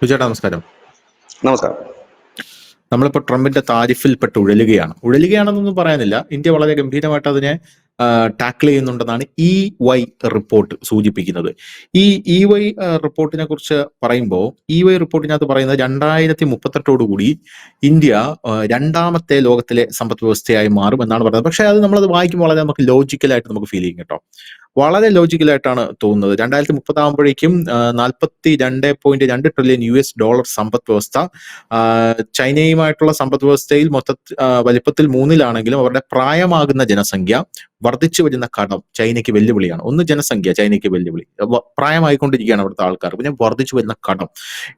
ചേട്ടാ നമസ്കാരം. നമസ്കാരം. നമ്മളിപ്പോൾ ട്രംപിന്റെ താരിഫിൽപ്പെട്ട് ഉഴലുകയാണെന്നൊന്നും പറയാനില്ല. ഇന്ത്യ വളരെ ഗംഭീരമായിട്ട് അതിനെ ടാക്കിൾ ചെയ്യുന്നുണ്ടെന്നാണ് EY റിപ്പോർട്ട് സൂചിപ്പിക്കുന്നത്. ഈ EY റിപ്പോർട്ടിനെ കുറിച്ച് പറയുമ്പോൾ EY റിപ്പോർട്ടിനകത്ത് പറയുന്നത് 2038 ഇന്ത്യ രണ്ടാമത്തെ ലോകത്തിലെ സമ്പദ് വ്യവസ്ഥയായി മാറും എന്നാണ് പറയുന്നത്. പക്ഷെ നമ്മളത് വായിക്കുമ്പോൾ വളരെ നമുക്ക് ലോജിക്കലായിട്ട് നമുക്ക് ഫീൽ ചെയ്യും കേട്ടോ. വളരെ ലോജിക്കലായിട്ടാണ് തോന്നുന്നത്. 2030 ആകുമ്പോഴേക്കും 42.2 ട്രില്യൺ US$ സമ്പദ് വ്യവസ്ഥ, ചൈനയുമായിട്ടുള്ള സമ്പദ് വ്യവസ്ഥയിൽ വലിപ്പത്തിൽ മൂന്നിലാണെങ്കിലും അവരുടെ പ്രായമാകുന്ന ജനസംഖ്യ, വർദ്ധിച്ചു വരുന്ന കടം ചൈനയ്ക്ക് വെല്ലുവിളിയാണ്. ഒന്ന് ജനസംഖ്യ ചൈനയ്ക്ക് വെല്ലുവിളി, പ്രായമായിക്കൊണ്ടിരിക്കുകയാണ് അവിടുത്തെ ആൾക്കാർ, പിന്നെ വർദ്ധിച്ചു വരുന്ന കടം,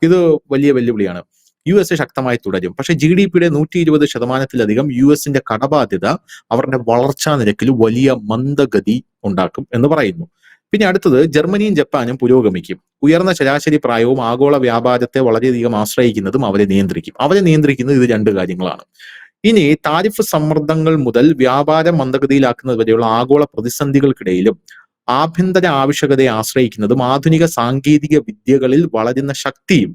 ഇത് വലിയ വെല്ലുവിളിയാണ്. US ശക്തമായി തുടരും. പക്ഷെ GDP-യുടെ 120%-ലധികം US-ന്റെ കടബാധ്യത അവരുടെ വളർച്ചാ നിരക്കിൽ വലിയ മന്ദഗതി ഉണ്ടാക്കും എന്ന് പറയുന്നു. പിന്നെ അടുത്തത്, ജർമ്മനിയും ജപ്പാനും പുരോഗമിക്കും. ഉയർന്ന ശരാശരി പ്രായവും ആഗോള വ്യാപാരത്തെ വളരെയധികം ആശ്രയിക്കുന്നതും അവരെ നിയന്ത്രിക്കുന്നത് ഇത് രണ്ട് കാര്യങ്ങളാണ്. ഇനി താരിഫ് സമ്മർദ്ദങ്ങൾ മുതൽ വ്യാപാരം മന്ദഗതിയിലാക്കുന്നത് വരെയുള്ള ആഗോള പ്രതിസന്ധികൾക്കിടയിലും ആഭ്യന്തര ആവശ്യകതയെ ആശ്രയിക്കുന്നതും ആധുനിക സാങ്കേതിക വിദ്യകളിൽ വളരുന്ന ശക്തിയും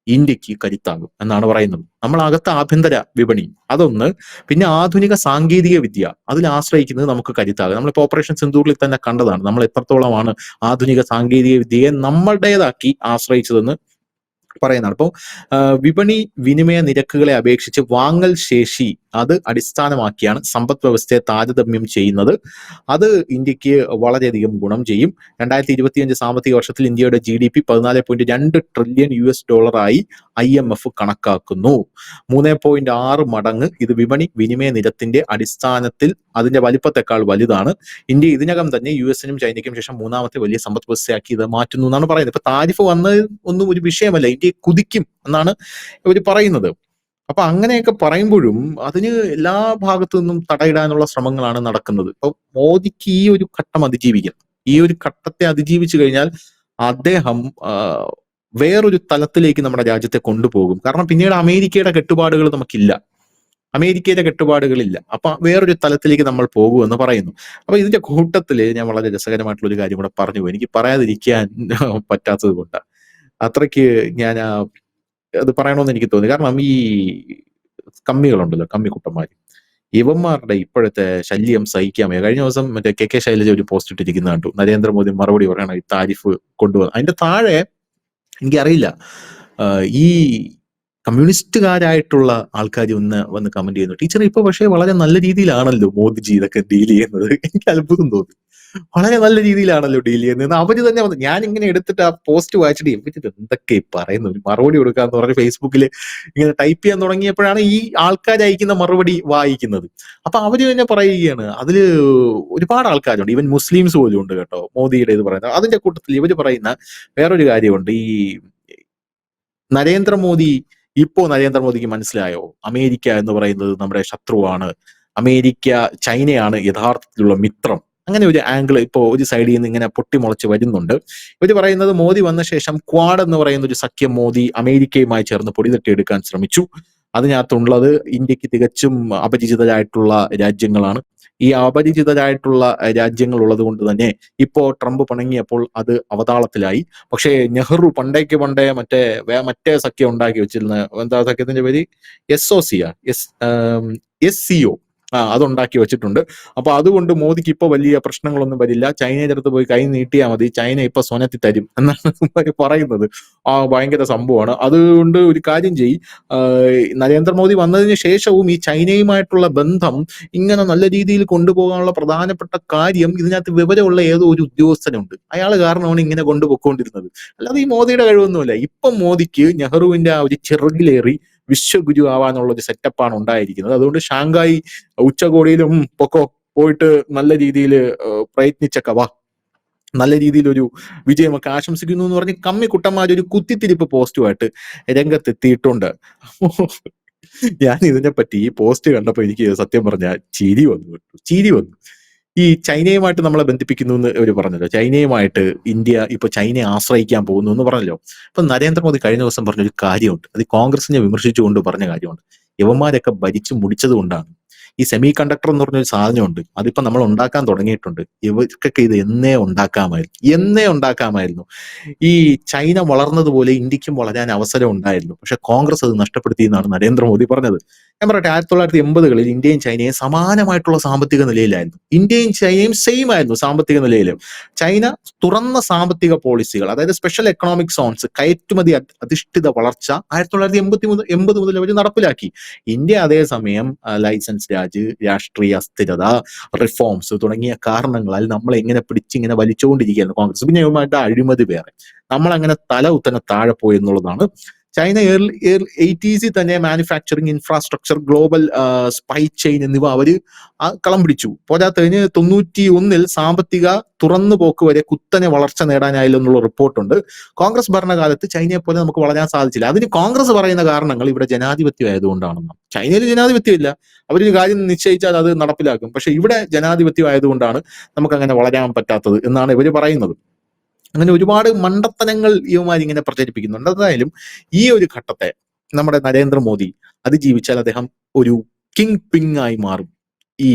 ഇന്ത്യക്ക് കരുത്താകും എന്നാണ് പറയുന്നത്. നമ്മളകത്ത് ആഭ്യന്തര വിപണി അതൊന്ന്, പിന്നെ ആധുനിക സാങ്കേതിക വിദ്യ അതിൽ ആശ്രയിക്കുന്നത് നമുക്ക് കരുത്താകും. നമ്മളിപ്പോൾ ഓപ്പറേഷൻ സിന്ദൂറിൽ തന്നെ കണ്ടതാണ് നമ്മൾ എത്രത്തോളമാണ് ആധുനിക സാങ്കേതിക വിദ്യയെ നമ്മളുടേതാക്കി ആശ്രയിച്ചതെന്ന് പറയുന്നതാണ്. അപ്പോൾ വിപണി വിനിമയ നിരക്കുകളെ അപേക്ഷിച്ച് വാങ്ങൽ ശേഷി അത് അടിസ്ഥാനമാക്കിയാണ് സമ്പദ് വ്യവസ്ഥയെ താരതമ്യം ചെയ്യുന്നത്. അത് ഇന്ത്യക്ക് വളരെയധികം ഗുണം ചെയ്യും. 2025 സാമ്പത്തിക വർഷത്തിൽ ഇന്ത്യയുടെ GDP 14.2 ട്രില്യൺ US$ IMF കണക്കാക്കുന്നു. 3.6 മടങ്ങ്. ഇത് വിപണി വിനിമയ നിരത്തിന്റെ അടിസ്ഥാനത്തിൽ അതിന്റെ വലിപ്പത്തെക്കാൾ വലുതാണ്. ഇന്ത്യ ഇതിനകം തന്നെ US-നും ചൈനയ്ക്കും ശേഷം മൂന്നാമത്തെ വലിയ സമ്പദ് വ്യവസ്ഥയാക്കി ഇത് മാറ്റുന്നു എന്നാണ് പറയുന്നത്. ഇപ്പൊ താരിഫ് വന്നത് ഒന്നും ഒരു വിഷയമല്ല, ഇന്ത്യ കുതിക്കും എന്നാണ് ഇവർ പറയുന്നത്. അപ്പൊ അങ്ങനെയൊക്കെ പറയുമ്പോഴും അതിന് എല്ലാ ഭാഗത്തു നിന്നും തടയിടാനുള്ള ശ്രമങ്ങളാണ് നടക്കുന്നത്. ഇപ്പൊ മോദിക്ക് ഈ ഒരു ഘട്ടം അതിജീവിക്കണം. ഈ ഒരു ഘട്ടത്തെ അതിജീവിച്ചു കഴിഞ്ഞാൽ അദ്ദേഹം വേറൊരു തലത്തിലേക്ക് നമ്മുടെ രാജ്യത്തെ കൊണ്ടുപോകും. കാരണം പിന്നീട് അമേരിക്കയുടെ കെട്ടുപാടുകളില്ല. അപ്പൊ വേറൊരു തലത്തിലേക്ക് നമ്മൾ പോകുമെന്ന് പറയുന്നു. അപ്പൊ ഇതിന്റെ കൂട്ടത്തില് ഞാൻ വളരെ രസകരമായിട്ടുള്ള ഒരു കാര്യം കൂടെ പറഞ്ഞു പോയി. എനിക്ക് പറയാതിരിക്കാൻ പറ്റാത്തത് കൊണ്ടാണ്. അത്രയ്ക്ക് ഞാൻ അത് പറയണമെന്ന് എനിക്ക് തോന്നി. കാരണം ഈ കമ്മികളുണ്ടല്ലോ, കമ്മിക്കുട്ടന്മാര്, ഇവന്മാരുടെ ഇപ്പോഴത്തെ ശല്യം സഹിക്കാൻ വയ്യ. കഴിഞ്ഞ ദിവസം മറ്റേ KK ശൈലജ ഒരു പോസ്റ്റ് ഇട്ടിരിക്കുന്ന കണ്ടു. നരേന്ദ്രമോദി മറുപടി പറയണം ഈ താരിഫ് കൊണ്ടുവന്ന്. അതിന്റെ താഴെ എനിക്കറിയില്ല, ഈ കമ്മ്യൂണിസ്റ്റുകാരായിട്ടുള്ള ആൾക്കാർ വന്ന് കമന്റ് ചെയ്യുന്നു, ടീച്ചർ ഇപ്പൊ പക്ഷേ വളരെ നല്ല രീതിയിലാണല്ലോ മോദിജി ഇതൊക്കെ ഡീൽ ചെയ്യുന്നത്. എനിക്ക് അത്ഭുതം തോന്നി. വളരെ നല്ല രീതിയിലാണല്ലോ ഡീൽ ചെയ്യുന്നത്. അവര് തന്നെ വന്ന്, ഞാൻ ഇങ്ങനെ എടുത്തിട്ട് ആ പോസ്റ്റ് വായിച്ചിട്ട് ഇവര് എന്തൊക്കെ പറയുന്നു, ഒരു മറുപടി കൊടുക്കാന്ന് പറഞ്ഞ് ഫേസ്ബുക്കിൽ ഇങ്ങനെ ടൈപ്പ് ചെയ്യാൻ തുടങ്ങിയപ്പോഴാണ് ഈ ആൾക്കാർ അയക്കുന്ന മറുപടി വായിക്കുന്നത്. അപ്പൊ അവര് തന്നെ പറയുകയാണ്, അതില് ഒരുപാട് ആൾക്കാരുണ്ട്, ഈവൻ മുസ്ലിംസ് പോലും ഉണ്ട് കേട്ടോ മോദിയുടെ ഇത് പറയുന്നത്. അതിന്റെ കൂട്ടത്തിൽ ഇവര് പറയുന്ന വേറൊരു കാര്യമുണ്ട്. ഈ നരേന്ദ്രമോദിക്ക് മനസ്സിലായോ, അമേരിക്ക എന്ന് പറയുന്നത് നമ്മുടെ ശത്രുവാണ്, ചൈനയാണ് യഥാർത്ഥത്തിലുള്ള മിത്രം. അങ്ങനെ ഒരു ആംഗിൾ ഇപ്പോൾ ഒരു സൈഡിൽ നിന്ന് ഇങ്ങനെ പൊട്ടിമുളച്ച് വരുന്നുണ്ട്. ഇവര് പറയുന്നത് മോദി വന്ന ശേഷം ക്വാഡ് എന്ന് പറയുന്ന ഒരു സഖ്യം മോദി അമേരിക്കയുമായി ചേർന്ന് പൊടിതട്ടിയെടുക്കാൻ ശ്രമിച്ചു. അതിനകത്തുള്ളത് ഇന്ത്യക്ക് തികച്ചും അപരിചിതരായിട്ടുള്ള രാജ്യങ്ങളാണ്. ഈ അപരിചിതരായിട്ടുള്ള രാജ്യങ്ങൾ ഉള്ളത് കൊണ്ട് തന്നെ ഇപ്പോ ട്രംപ് പിണങ്ങിയപ്പോൾ അത് അവതാളത്തിലായി. പക്ഷേ നെഹ്റു പണ്ടേ മറ്റേ സഖ്യം ഉണ്ടാക്കി വെച്ചിരുന്ന, എന്താ സഖ്യത്തിന്റെ പേര്, SCO, അതുണ്ടാക്കി വെച്ചിട്ടുണ്ട്. അപ്പൊ അതുകൊണ്ട് മോദിക്ക് ഇപ്പൊ വലിയ പ്രശ്നങ്ങളൊന്നും വരില്ല. ചൈനയുടെ അടുത്ത് പോയി കൈ നീട്ടിയാൽ മതി, ചൈന ഇപ്പൊ സ്വനത്തി തരും എന്നാണ് പറയുന്നത്. ഭയങ്കര സംഭവമാണ്. അതുകൊണ്ട് ഒരു കാര്യം നരേന്ദ്രമോദി വന്നതിന് ശേഷവും ഈ ചൈനയുമായിട്ടുള്ള ബന്ധം ഇങ്ങനെ നല്ല രീതിയിൽ കൊണ്ടുപോകാനുള്ള പ്രധാനപ്പെട്ട കാര്യം, ഇതിനകത്ത് വിവരമുള്ള ഏതോ ഒരു ഉദ്യോഗസ്ഥനുണ്ട്, അയാൾ കാരണമാണ് ഇങ്ങനെ കൊണ്ടുപോയിക്കൊണ്ടിരുന്നത്. അല്ലാതെ ഈ മോദിയുടെ കഴിവൊന്നുമില്ല. ഇപ്പം മോദിക്ക് നെഹ്റുവിന്റെ ആ ഒരു ചിറകിലേറി വിശ്വഗുരു ആവാനുള്ള ഒരു സെറ്റപ്പാണ് ഉണ്ടായിരിക്കുന്നത്. അതുകൊണ്ട് ഷാങ്കായി ഉച്ചകോടിയിലും പോയിട്ട് നല്ല രീതിയിൽ പ്രയത്നിച്ചൊക്കെ വാ, നല്ല രീതിയിലൊരു വിജയമൊക്കെ ആശംസിക്കുന്നു എന്ന് പറഞ്ഞ് കമ്മിക്കുട്ടന്മാരൊരു കുത്തിത്തിരിപ്പ് പോസ്റ്റുമായിട്ട് രംഗത്തെത്തിയിട്ടുണ്ട്. ഞാൻ ഇതിനെപ്പറ്റി ഈ പോസ്റ്റ് കണ്ടപ്പോൾ എനിക്ക് സത്യം പറഞ്ഞാൽ ചിരി വന്നു. ഈ ചൈനയുമായിട്ട് നമ്മളെ ബന്ധിപ്പിക്കുന്നു എന്ന് ഇവർ പറഞ്ഞല്ലോ. ചൈനയുമായിട്ട് ഇന്ത്യ ഇപ്പൊ ചൈനയെ ആശ്രയിക്കാൻ പോകുന്നു എന്ന് പറഞ്ഞല്ലോ. അപ്പൊ നരേന്ദ്രമോദി കഴിഞ്ഞ ദിവസം പറഞ്ഞൊരു കാര്യമുണ്ട്, അത് കോൺഗ്രസിനെ വിമർശിച്ചുകൊണ്ട് പറഞ്ഞ കാര്യമുണ്ട്. യവന്മാരൊക്കെ ഭരിച്ചു മുടിച്ചത് കൊണ്ടാണ് ഈ സെമി കണ്ടക്ടർ എന്ന് പറഞ്ഞൊരു സാധനമുണ്ട്, അതിപ്പോ നമ്മൾ ഉണ്ടാക്കാൻ തുടങ്ങിയിട്ടുണ്ട്. ഇവർക്കൊക്കെ ഇത് എന്നേ ഉണ്ടാക്കാമായിരുന്നു. ഈ ചൈന വളർന്നതുപോലെ ഇന്ത്യക്കും വളരാൻ അവസരം ഉണ്ടായിരുന്നു. പക്ഷെ കോൺഗ്രസ് അത് നഷ്ടപ്പെടുത്തി എന്നാണ് നരേന്ദ്രമോദി പറഞ്ഞത്. ഞാൻ പറയട്ടെ, 1980-കളിൽ ഇന്ത്യയും ചൈനയും സമാനമായിട്ടുള്ള സാമ്പത്തിക നിലയിലായിരുന്നു. ഇന്ത്യയും ചൈനയും സെയിം ആയിരുന്നു സാമ്പത്തിക നിലയിലും. ചൈന തുറന്ന സാമ്പത്തിക പോളിസികൾ, അതായത് സ്പെഷ്യൽ എക്കണോമിക് സോൺസ്, കയറ്റുമതി അധിഷ്ഠിത വളർച്ച 1980 മുതൽ അവർ നടപ്പിലാക്കി. ഇന്ത്യ അതേസമയം ലൈസൻസ് രാഷ്ട്രീയ അസ്ഥിരത, റിഫോംസ് തുടങ്ങിയ കാരണങ്ങളാൽ നമ്മളെ ഇങ്ങനെ പിടിച്ചിങ്ങനെ വലിച്ചുകൊണ്ടിരിക്കുകയായിരുന്നു കോൺഗ്രസ്. പിന്നെ ഇവരുടെ അഴിമതി വേറെ, നമ്മളങ്ങനെ തല കുത്തനെ താഴെ പോയി എന്നുള്ളതാണ്. ചൈന 80s തന്നെ manufacturing infrastructure, global spy chain എന്നിവ അവര് കളം പിടിച്ചു. പോരാത്തതിന് 91-ൽ സാമ്പത്തിക തുറന്നുപോക്ക് വരെ കുത്തനെ വളർച്ച നേടാനായില്ല എന്നുള്ള റിപ്പോർട്ടുണ്ട്. കോൺഗ്രസ് ഭരണകാലത്ത് ചൈനയെ പോലെ നമുക്ക് വളരാൻ സാധിച്ചില്ല. അതിന് കോൺഗ്രസ് പറയുന്ന കാരണങ്ങൾ ഇവിടെ ജനാധിപത്യം ആയതുകൊണ്ടാണെന്നാണ്. ചൈനയിൽ ജനാധിപത്യമില്ല, അവരൊരു കാര്യം നിശ്ചയിച്ചാൽ അത് നടപ്പിലാക്കും. പക്ഷെ ഇവിടെ ജനാധിപത്യം ആയതുകൊണ്ടാണ് നമുക്ക് അങ്ങനെ വളരാൻ പറ്റാത്തത് എന്നാണ് ഇവര് പറയുന്നത്. അങ്ങനെ ഒരുപാട് മണ്ടത്തനങ്ങൾ ഇവന്മാരിങ്ങനെ പ്രചരിപ്പിക്കുന്നുണ്ട്. എന്തായാലും ഈ ഒരു ഘട്ടത്തെ നമ്മുടെ നരേന്ദ്രമോദി അതിജീവിച്ചാൽ അദ്ദേഹം ഒരു കിങ് പിങ് ആയി മാറും ഈ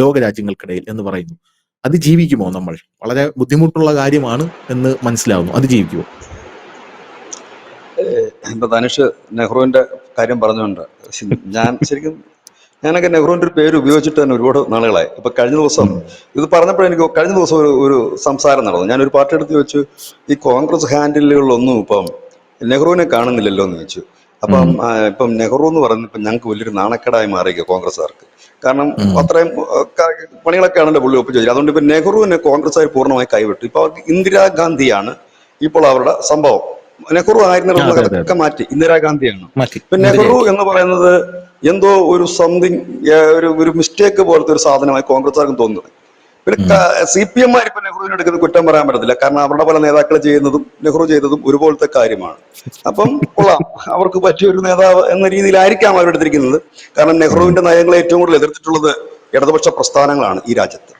ലോകരാജ്യങ്ങൾക്കിടയിൽ എന്ന് പറയുന്നു. അതിജീവിക്കുമോ നമ്മൾ? വളരെ ബുദ്ധിമുട്ടുള്ള കാര്യമാണ് എന്ന് മനസ്സിലാവുന്നു. അതിജീവിക്കുമോ? ഇപ്പൊ ധനുഷ് നെഹ്റുവിന്റെ കാര്യം പറഞ്ഞുകൊണ്ട് ഞാനൊക്കെ നെഹ്റുവിന്റെ ഒരു പേര് ഉപയോഗിച്ചിട്ട് തന്നെ ഒരുപാട് നാളുകളായി. ഇപ്പൊ കഴിഞ്ഞ ദിവസം ഇത് പറഞ്ഞപ്പോഴേ എനിക്ക് കഴിഞ്ഞ ദിവസം ഒരു സംസാരം നടന്നു. ഞാനൊരു പാർട്ടി എടുത്ത് വെച്ചു, ഈ കോൺഗ്രസ് ഹാൻഡിലുകളിലൊന്നും ഇപ്പം നെഹ്റുവിനെ കാണുന്നില്ലല്ലോ എന്ന് വെച്ചു. അപ്പം ഇപ്പം നെഹ്റു എന്ന് പറയുന്നത് ഇപ്പം ഞങ്ങൾക്ക് വലിയൊരു നാണക്കേടായി മാറിയ കോൺഗ്രസ്സുകാർക്ക്. കാരണം അത്രയും പണികളൊക്കെ ആണല്ലോ പുള്ളി ഒപ്പിച്ചു വെച്ചത്. അതുകൊണ്ട് ഇപ്പൊ നെഹ്റുവിനെ കോൺഗ്രസ്സുകാർ പൂർണ്ണമായി കൈവിട്ടു. ഇപ്പൊ ഇന്ദിരാഗാന്ധിയാണ് ഇപ്പോൾ അവരുടെ സംഭവം. നെഹ്റു ആയിരുന്നൊക്കെ മാറ്റി ഇന്ദിരാഗാന്ധിയാണ്. ഇപ്പൊ നെഹ്റു എന്ന് പറയുന്നത് എന്തോ ഒരു സംതിങ് ഒരു മിസ്റ്റേക്ക് പോലത്തെ ഒരു സാധനമായി കോൺഗ്രസ്സുകാർക്കും തോന്നുന്നത്. പിന്നെ CPM ഇപ്പൊ നെഹ്റുവിനെ എടുക്കുന്നത് കുറ്റം പറയാൻ പറ്റത്തില്ല. കാരണം അവരുടെ പല നേതാക്കൾ ചെയ്യുന്നതും നെഹ്റു ചെയ്തതും ഒരുപോലത്തെ കാര്യമാണ്. അപ്പം കൊള്ളാം, അവർക്ക് പറ്റിയ ഒരു നേതാവ് എന്ന രീതിയിലായിരിക്കാം അവരെടുത്തിരിക്കുന്നത്. കാരണം നെഹ്റുവിന്റെ നയങ്ങളെ ഏറ്റവും കൂടുതൽ എതിർത്തിട്ടുള്ളത് ഇടതുപക്ഷ പ്രസ്ഥാനങ്ങളാണ് ഈ രാജ്യത്ത്.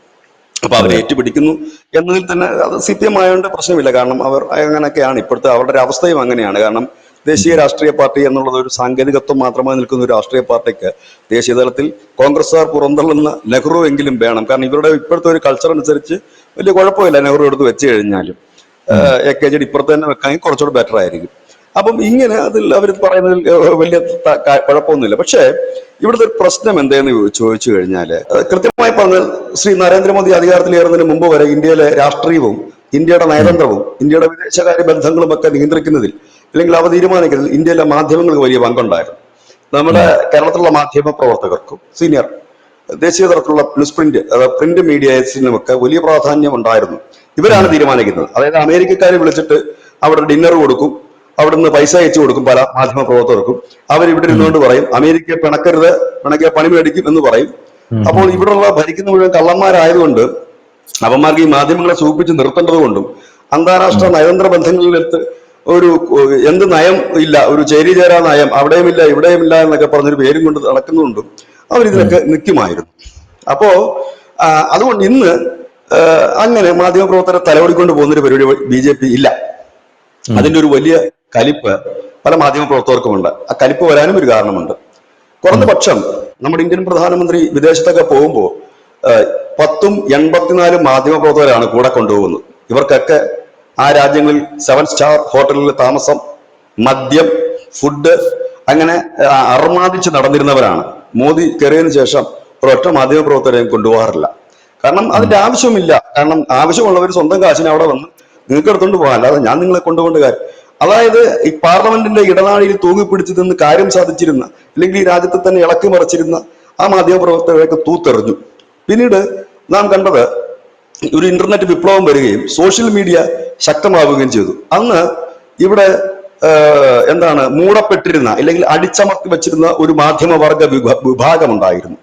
അപ്പൊ അവർ ഏറ്റുപിടിക്കുന്നു എന്നതിൽ തന്നെ അത് CPM ആയതുകൊണ്ട് പ്രശ്നമില്ല. കാരണം അവർ അങ്ങനെയൊക്കെയാണ് ഇപ്പോഴത്തെ അവരുടെ ഒരു അവസ്ഥയും അങ്ങനെയാണ്. കാരണം ദേശീയ രാഷ്ട്രീയ പാർട്ടി എന്നുള്ളത് ഒരു സാങ്കേതികത്വം മാത്രമായി നിൽക്കുന്ന ഒരു രാഷ്ട്രീയ പാർട്ടിക്ക് ദേശീയ തലത്തിൽ കോൺഗ്രസ്സുകാർ പുറന്തള്ളുന്ന നെഹ്റു എങ്കിലും വേണം. കാരണം ഇവരുടെ ഇപ്പോഴത്തെ ഒരു കൾച്ചർ അനുസരിച്ച് വലിയ കുഴപ്പമില്ല നെഹ്റു എടുത്ത് വെച്ച് കഴിഞ്ഞാലും. AKG ഇപ്പുറത്ത് തന്നെ വെക്കാമെങ്കിൽ കുറച്ചുകൂടെ ബെറ്റർ ആയിരിക്കും. അപ്പം ഇങ്ങനെ അതിൽ അവർ പറയുന്നതിൽ വലിയ കുഴപ്പമൊന്നുമില്ല. പക്ഷേ ഇവിടുത്തെ ഒരു പ്രശ്നം എന്തെന്ന് ചോദിച്ചു കഴിഞ്ഞാല്, കൃത്യമായി പറഞ്ഞാൽ ശ്രീ നരേന്ദ്രമോദി അധികാരത്തിലേറുന്നതിന് മുമ്പ് വരെ ഇന്ത്യയിലെ രാഷ്ട്രീയവും ഇന്ത്യയുടെ നയതന്ത്രവും ഇന്ത്യയുടെ വിദേശകാര്യ ബന്ധങ്ങളും ഒക്കെ നിയന്ത്രിക്കുന്നതിൽ അല്ലെങ്കിൽ അവ തീരുമാനിക്കുന്നതിൽ ഇന്ത്യയിലെ മാധ്യമങ്ങൾക്ക് വലിയ പങ്കുണ്ടായിരുന്നു. നമ്മുടെ കേരളത്തിലുള്ള മാധ്യമ പ്രവർത്തകർക്കും സീനിയർ ദേശീയ തലത്തിലുള്ള പ്രിന്റ് മീഡിയസിനുമൊക്കെ വലിയ പ്രാധാന്യം ഉണ്ടായിരുന്നു. ഇവരാണ് തീരുമാനിക്കുന്നത്. അതായത് അമേരിക്കക്കാരെ വിളിച്ചിട്ട് അവിടെ ഡിന്നർ കൊടുക്കും, അവിടുന്ന് പൈസ അയച്ചു കൊടുക്കും പല മാധ്യമ പ്രവർത്തകർക്കും. അവരിവിടെ ഇരുന്നുകൊണ്ട് പറയും അമേരിക്ക പിണക്കരുത്, പിണക്കിയ പണി മേടിക്കും എന്ന് പറയും. അപ്പോൾ ഇവിടെയുള്ള ഭരിക്കുന്ന മുഴുവൻ കള്ളന്മാരായതുകൊണ്ട് അവന്മാർക്ക് ഈ മാധ്യമങ്ങളെ സൂപ്പിച്ച് നിർത്തേണ്ടത് കൊണ്ടും അന്താരാഷ്ട്ര നയതന്ത്ര ബന്ധങ്ങളിലെടുത്ത് ഒരു എന്ത് നയം ഇല്ല, ഒരു ചേരിചേരാ നയം അവിടെയും ഇല്ല ഇവിടെയും ഇല്ല എന്നൊക്കെ പറഞ്ഞൊരു പേരും കൊണ്ട് നടക്കുന്നുണ്ടും അവരിതിനൊക്കെ നിൽക്കുമായിരുന്നു. അപ്പോ അതുകൊണ്ട് ഇന്ന് അങ്ങനെ മാധ്യമപ്രവർത്തകരെ തലവടിക്കൊണ്ട് പോകുന്നൊരു പരിപാടി BJP ഇല്ല. അതിന്റെ ഒരു വലിയ കലിപ്പ് പല മാധ്യമപ്രവർത്തകർക്കുമുണ്ട്. ആ കലിപ്പ് വരാനും ഒരു കാരണമുണ്ട്. കുറഞ്ഞ പക്ഷം നമ്മുടെ ഇന്ത്യൻ പ്രധാനമന്ത്രി വിദേശത്തൊക്കെ പോകുമ്പോൾ 84 മാധ്യമപ്രവർത്തകരാണ് കൂടെ കൊണ്ടുപോകുന്നത്. ഇവർക്കൊക്കെ ആ രാജ്യങ്ങളിൽ 7 സ്റ്റാർ ഹോട്ടലിൽ താമസം, മദ്യം, ഫുഡ് അങ്ങനെ അർമാദിച്ച് നടന്നിരുന്നവരാണ്. മോദി കയറിയതിനു ശേഷം ഒരൊറ്റ മാധ്യമപ്രവർത്തകരെയും കൊണ്ടുപോകാറില്ല. കാരണം അതിന്റെ ആവശ്യമില്ല. കാരണം ആവശ്യമുള്ളവർ സ്വന്തം കാശിന് അവിടെ വന്ന് നിങ്ങൾക്ക് എടുത്തോണ്ട് പോകാം, അല്ലാതെ ഞാൻ നിങ്ങളെ കൊണ്ടുപോകേണ്ട കാര്യം. അതായത് ഈ പാർലമെന്റിന്റെ ഇടനാഴിയിൽ തൂങ്ങിപ്പിടിച്ച് നിന്ന് കാര്യം സാധിച്ചിരുന്ന അല്ലെങ്കിൽ ഈ രാജ്യത്തെ തന്നെ ഇളക്കി മറിച്ചിരുന്ന ആ മാധ്യമപ്രവർത്തകരെയൊക്കെ തൂത്തെറിഞ്ഞു. പിന്നീട് നാം കണ്ടത് ഒരു ഇന്റർനെറ്റ് വിപ്ലവം വരികയും സോഷ്യൽ മീഡിയ ശക്തമാവുകയും ചെയ്തു. അന്ന് ഇവിടെ മൂടപ്പെട്ടിരുന്ന അല്ലെങ്കിൽ അടിച്ചമർത്തി വെച്ചിരുന്ന ഒരു മാധ്യമവർഗ വിഭാഗം ഉണ്ടായിരുന്നു.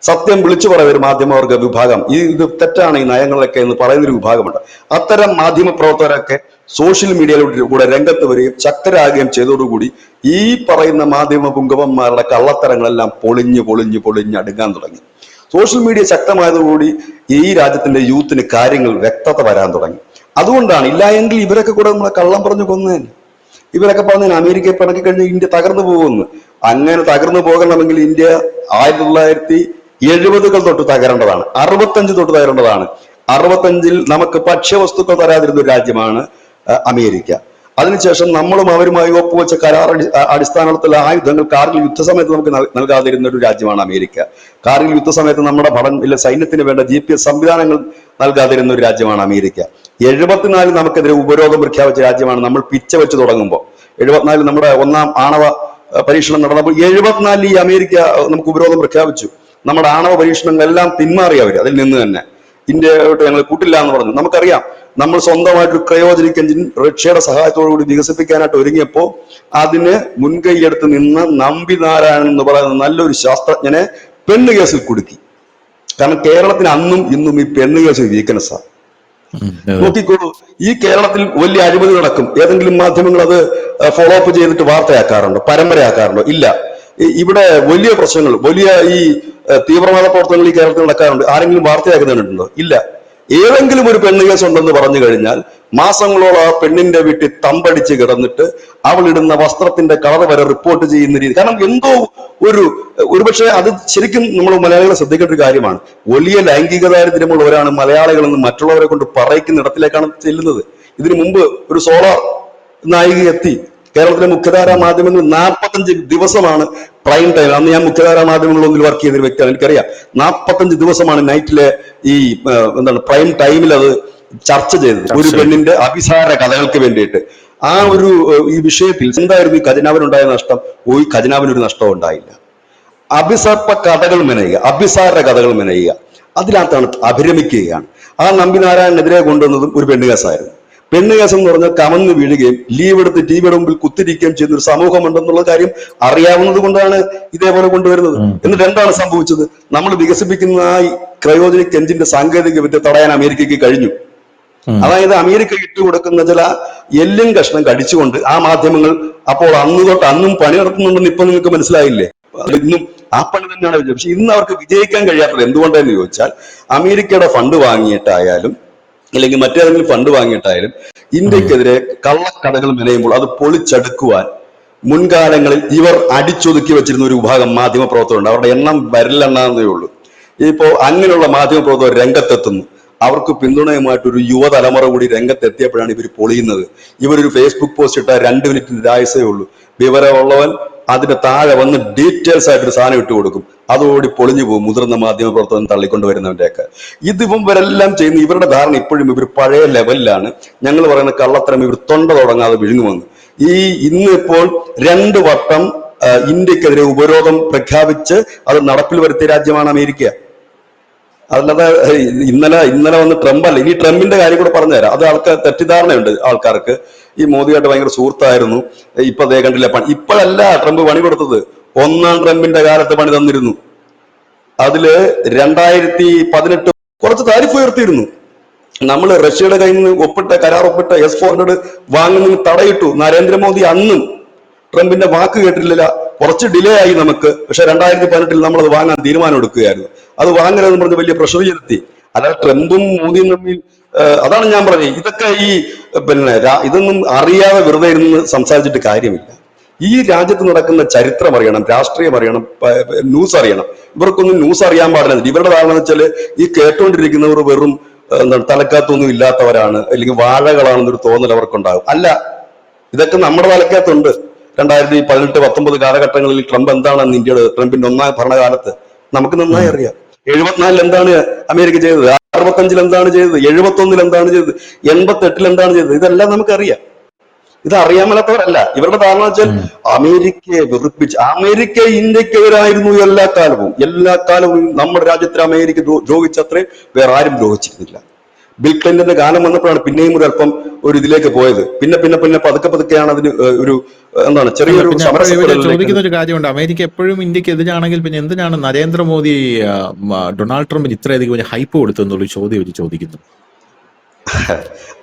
സത്യം വിളിച്ചു പറയുന്ന ഒരു മാധ്യമവർഗ വിഭാഗം, ഇത് തെറ്റാണ് ഈ നയങ്ങളൊക്കെ എന്ന് പറയുന്നൊരു വിഭാഗമുണ്ട്. അത്തരം മാധ്യമ പ്രവർത്തകരൊക്കെ സോഷ്യൽ മീഡിയയിലൂടെ രംഗത്ത് വരികയും ശക്തരാകുകയും ചെയ്തതോടുകൂടി ഈ പറയുന്ന മാധ്യമ പുങ്കവന്മാരുടെ കള്ളത്തരങ്ങളെല്ലാം പൊളിഞ്ഞ് അടുങ്ങാൻ തുടങ്ങി. സോഷ്യൽ മീഡിയ ശക്തമായതോടുകൂടി ഈ രാജ്യത്തിന്റെ യൂത്തിന് കാര്യങ്ങൾ വ്യക്തത വരാൻ തുടങ്ങി. അതുകൊണ്ടാണ്, ഇല്ല എങ്കിൽ ഇവരൊക്കെ കൂടെ നമ്മളെ കള്ളം പറഞ്ഞു കൊന്നേനെ. ഇവരൊക്കെ പറഞ്ഞ അമേരിക്കയെ പിണക്കി കഴിഞ്ഞാൽ ഇന്ത്യ തകർന്നു പോകുമെന്ന്. അങ്ങനെ തകർന്നു പോകണമെങ്കിൽ ഇന്ത്യ 1970 തൊട്ട് തകരേണ്ടതാണ്, 65 തൊട്ട് തകരേണ്ടതാണ്. 65-ൽ നമുക്ക് ഭക്ഷ്യവസ്തുക്കൾ തരാതിരുന്ന ഒരു രാജ്യമാണ് അമേരിക്ക. അതിനുശേഷം നമ്മളും അവരുമായി ഒപ്പുവെച്ച കരാർ അടിസ്ഥാനത്തിലുള്ള ആയുധങ്ങൾ കാർഗിൽ യുദ്ധസമയത്ത് നമുക്ക് നൽകാതിരുന്ന ഒരു രാജ്യമാണ് അമേരിക്ക. കാർഗിൽ യുദ്ധസമയത്ത് നമ്മുടെ സൈന്യത്തിന് വേണ്ട GPS സംവിധാനങ്ങൾ നൽകാതിരുന്ന ഒരു രാജ്യമാണ് അമേരിക്ക. 74 നമുക്കെതിരെ ഉപരോധം പ്രഖ്യാപിച്ച രാജ്യമാണ് നമ്മൾ പിച്ച വെച്ച് തുടങ്ങുമ്പോൾ. 74 നമ്മുടെ ഒന്നാം ആണവ പരീക്ഷണം നടന്നപ്പോൾ 74 ഈ അമേരിക്ക നമുക്ക് ഉപരോധം പ്രഖ്യാപിച്ചു. നമ്മുടെ ആണവ പരീക്ഷണങ്ങളെല്ലാം പിന്മാറി അവർ അതിൽ നിന്ന് തന്നെ. ഇന്ത്യയോട്ട് ഞങ്ങൾ കൂട്ടില്ല എന്ന് പറഞ്ഞു. നമുക്കറിയാം, നമ്മൾ സ്വന്തമായിട്ടൊരു ക്രയോജനിക് എഞ്ചിൻ റഷ്യയുടെ സഹായത്തോടുകൂടി വികസിപ്പിക്കാനായിട്ട് ഒരുങ്ങിയപ്പോൾ അതിന് മുൻകൈയെടുത്ത് നിന്ന് നമ്പി നാരായണൻ എന്ന് പറയുന്ന നല്ലൊരു ശാസ്ത്രജ്ഞനെ പെണ്ണ് കേസിൽ കുടുക്കി. കാരണം കേരളത്തിന് അന്നും ഇന്നും ഈ പെണ്ണ് കേസിൽ വീക്ക്നെസ്സാണ്. നോക്കിക്കോളൂ, ഈ കേരളത്തിൽ വലിയ അഴിമതി നടക്കും. ഏതെങ്കിലും മാധ്യമങ്ങൾ അത് ഫോളോ അപ്പ് ചെയ്തിട്ട് വാർത്തയാക്കാറുണ്ടോ, പരമ്പരയാക്കാറുണ്ടോ? ഇല്ല. ഇവിടെ വലിയ പ്രശ്നങ്ങൾ, വലിയ ഈ തീവ്രവാദ പ്രവർത്തനങ്ങൾ ഈ കേരളത്തിൽ നടക്കാറുണ്ട്. ആരെങ്കിലും വാർത്തയാക്കുന്നുണ്ടോ? ഇല്ല. ഏതെങ്കിലും ഒരു പെണ്ണ് കേസ് ഉണ്ടെന്ന് പറഞ്ഞു കഴിഞ്ഞാൽ മാസങ്ങളോളം ആ പെണ്ണിന്റെ വീട്ടിൽ തമ്പടിച്ച് കിടന്നിട്ട് അവൾ ഇടുന്ന വസ്ത്രത്തിന്റെ കളർ വരെ റിപ്പോർട്ട് ചെയ്യുന്ന രീതി. കാരണം എന്തോ ഒരുപക്ഷെ അത് ശരിക്കും നമ്മൾ മലയാളികളെ ശ്രദ്ധിക്കേണ്ട ഒരു കാര്യമാണ്. വലിയ ലൈംഗിക ദാരിദ്ര്യമുള്ളവരാണ് മലയാളികളെന്ന് മറ്റുള്ളവരെ കൊണ്ട് പറയിക്കുന്ന ഇടത്തിലേക്കാണ് ചെല്ലുന്നത്. ഇതിനു മുമ്പ് ഒരു സോളാർ നായിക എത്തി. കേരളത്തിലെ മുഖ്യധാരാ മാധ്യമങ്ങൾ 45 ദിവസമാണ് പ്രൈം ടൈം. അന്ന് ഞാൻ മുഖ്യധാരാ മാധ്യമങ്ങളൊന്നിൽ വർക്ക് ചെയ്തൊരു വ്യക്തിയാണ്, എനിക്കറിയാം. 45 ദിവസമാണ് നൈറ്റിലെ ഈ പ്രൈം ടൈമിൽ അത് ചർച്ച ചെയ്തത്, ഒരു പെണ്ണിന്റെ അഭിസാര കഥകൾക്ക് വേണ്ടിയിട്ട്. ആ ഒരു ഈ വിഷയത്തിൽ എന്തായിരുന്നു ഈ ഖജനാവിനുണ്ടായ നഷ്ടം? ഈ ഖജനാവിനൊരു നഷ്ടവും ഉണ്ടായില്ല. അഭിസർപ്പ കഥകൾ മെനയുക, അഭിസാര കഥകൾ മെനയുക, അതിനകത്താണ് അഭിരമിക്കുകയാണ്. ആ നമ്പിനാരായണനെതിരെ കൊണ്ടുവന്നതും ഒരു പെണ്ണുകേസായിരുന്നു. പെണ്ണുകേസം എന്ന് പറഞ്ഞാൽ കമന്ന് വീഴുകയും ലീവ് എടുത്ത് ടിവിയുടെ മുമ്പിൽ കുത്തിരിക്കുകയും ചെയ്യുന്ന ഒരു സമൂഹമുണ്ടെന്നുള്ള കാര്യം അറിയാവുന്നത് കൊണ്ടാണ് ഇതേപോലെ കൊണ്ടുവരുന്നത്. എന്നിട്ട് എന്താണ് സംഭവിച്ചത്? നമ്മൾ വികസിപ്പിക്കുന്ന ആ ക്രയോജനിക് എഞ്ചിന്റെ സാങ്കേതിക വിദ്യ തടയാൻ അമേരിക്കയ്ക്ക് കഴിഞ്ഞു. അതായത് അമേരിക്ക ഇട്ടുകൊടുക്കുന്ന ചില എല്ലും കഷ്ണം കടിച്ചുകൊണ്ട് ആ മാധ്യമങ്ങൾ അപ്പോൾ അന്ന് തൊട്ട് അന്നും പണി നടത്തുന്നുണ്ടെന്ന് ഇപ്പൊ നിങ്ങൾക്ക് മനസ്സിലായില്ലേ? ഇന്നും ആ പണി തന്നെയാണ് വിജയം. പക്ഷെ ഇന്ന് അവർക്ക് വിജയിക്കാൻ കഴിയാത്തത് എന്തുകൊണ്ടെന്ന് ചോദിച്ചാൽ, അമേരിക്കയുടെ ഫണ്ട് വാങ്ങിയിട്ടായാലും അല്ലെങ്കിൽ മറ്റേതെങ്കിലും ഫണ്ട് വാങ്ങിയിട്ടായാലും ഇന്ത്യക്കെതിരെ കള്ളക്കഥകൾ മെനയുമ്പോൾ അത് പൊളിച്ചെടുക്കുവാൻ മുൻകാലങ്ങളിൽ ഇവർ അടിച്ചൊതുക്കി വെച്ചിരുന്ന ഒരു വിഭാഗം മാധ്യമ പ്രവർത്തകരുണ്ട്. അവരുടെ എണ്ണം വരലെണ്ണാന്നേ ഉള്ളൂ. ഇപ്പോ അങ്ങനെയുള്ള മാധ്യമ പ്രവർത്തകർ രംഗത്തെത്തുന്നു. അവർക്ക് പിന്തുണയുമായിട്ടൊരു യുവതലമുറ കൂടി രംഗത്തെത്തിയപ്പോഴാണ് ഇവർ പൊളിയുന്നത്. ഇവരൊരു ഫേസ്ബുക്ക് പോസ്റ്റ് ഇട്ടാൽ 2 മിനിറ്റിന്റെ ആയുസേ ഉള്ളൂ. വിവരമുള്ളവൻ അതിന്റെ താഴെ വന്ന് ഡീറ്റെയിൽസ് ആയിട്ടൊരു സാധനം ഇട്ട് കൊടുക്കും. അതോടി പൊളിഞ്ഞു പോകും മുതിർന്ന മാധ്യമ പ്രവർത്തകൻ തള്ളിക്കൊണ്ടുവരുന്നവന്റെയൊക്കെ. ഇവരെല്ലാം ചെയ്യുന്ന ഇവരുടെ ധാരണ ഇപ്പോഴും ഇവർ പഴയ ലെവലിലാണ്. ഞങ്ങൾ പറയുന്ന കള്ളത്തരം ഇവർ തൊണ്ട തുടങ്ങാതെ വിഴുങ്ങുമെന്ന്. ഇന്നിപ്പോൾ 2 വട്ടം ഇന്ത്യക്കെതിരെ ഉപരോധം പ്രഖ്യാപിച്ച് അത് നടപ്പിൽ വരുത്തിയ രാജ്യമാണ് അമേരിക്ക. അതല്ലാതെ ഇന്നലെ വന്ന് ട്രംപ് അല്ല. ഇനി ട്രംപിന്റെ കാര്യം കൂടെ പറഞ്ഞുതരാം. അത് തെറ്റിദ്ധാരണയുണ്ട് ആൾക്കാർക്ക്. ഈ മോദിയായിട്ട് ഭയങ്കര സുഹൃത്തായിരുന്നു. ഇപ്പൊ അതേ കണ്ടില്ല ഇപ്പോഴല്ല ട്രംപ് പണി കൊടുത്തത്. 1ാം ട്രംപിന്റെ കാലത്ത് പണി തന്നിരുന്നു. അതില് 2018 കുറച്ച് താരിഫ് ഉയർത്തിയിരുന്നു. നമ്മൾ റഷ്യയുടെ കയ്യിൽ നിന്ന് കരാർ ഒപ്പിട്ട S-400 വാങ്ങുന്നതിന് തടയിട്ടു. നരേന്ദ്രമോദി അന്നും ട്രംപിന്റെ വാക്ക് കേട്ടിട്ടില്ല. കുറച്ച് ഡിലേ ആയി നമുക്ക്. പക്ഷെ 2018 നമ്മളത് വാങ്ങാൻ തീരുമാനം എടുക്കുകയായിരുന്നു. അത് വാങ്ങരുതെന്ന് പറഞ്ഞ് വലിയ പ്രഷർ ചെലുത്തി. അല്ലാതെ ട്രംപും മോദിയും തമ്മിൽ അതാണ് ഞാൻ പറഞ്ഞത്. ഇതൊക്കെ ഇതൊന്നും അറിയാതെ വെറുതെ ഇരുന്ന് സംസാരിച്ചിട്ട് കാര്യമില്ല. ഈ രാജ്യത്ത് നടക്കുന്ന ചരിത്രം അറിയണം, രാഷ്ട്രീയം അറിയണം, ന്യൂസ് അറിയണം. ഇവർക്കൊന്നും ന്യൂസ് അറിയാൻ പാടില്ല. ഇവരുടെ ധാരണ എന്ന് വെച്ചാൽ ഈ കേട്ടുകൊണ്ടിരിക്കുന്നവർ വെറും തലക്കകത്തൊന്നും ഇല്ലാത്തവരാണ്, അല്ലെങ്കിൽ വാഴകളാണെന്നൊരു തോന്നൽ അവർക്കുണ്ടാകും. അല്ല, ഇതൊക്കെ നമ്മുടെ തലക്കകത്തുണ്ട്. 2018-19 കാലഘട്ടങ്ങളിൽ ട്രംപ് എന്താണെന്ന് ട്രംപിന്റെ 1ാം ഭരണകാലത്ത് നമുക്ക് നന്നായി അറിയാം. 74 എന്താണ് അമേരിക്ക ചെയ്തത്, 65 എന്താണ് ചെയ്തത്, 71 എന്താണ് ചെയ്തത്, 88 എന്താണ് ചെയ്തത്, ഇതെല്ലാം നമുക്കറിയാം. ഇത് അറിയാൻ മേലാത്തവരല്ല. ഇവരുടെ ധാരണ വെച്ചാൽ അമേരിക്കയെ വെറുപ്പിച്ച്, അമേരിക്ക ഇന്ത്യക്കെതിരായിരുന്നു എല്ലാ കാലവും. നമ്മുടെ രാജ്യത്തിൽ അമേരിക്ക ദ്രോഹിച്ചത്രേ വേറെ ആരും ദ്രോഹിച്ചിരുന്നില്ല. ബിൽ ക്ലിന്റന്റെ കാലം വന്നപ്പോഴാണ് പിന്നെയും ഒരല്പം ഒരു ഇതിലേക്ക് പോയത്. പിന്നെ പതുക്കെയാണ് അതിന് ഒരു ചെറിയൊരു ചോദിക്കുന്ന ഒരു കാര്യമുണ്ട്. അമേരിക്ക എപ്പോഴും ഇന്ത്യക്ക് എതിരാണെങ്കിൽ പിന്നെ എന്തിനാണ് നരേന്ദ്രമോദി ഡൊണാൾഡ് ട്രംപിന് ഇത്രയധികം വലിയ ഹൈപ്പ് കൊടുത്തെന്നുള്ള ചോദ്യം ഇവർ ചോദിക്കുന്നു.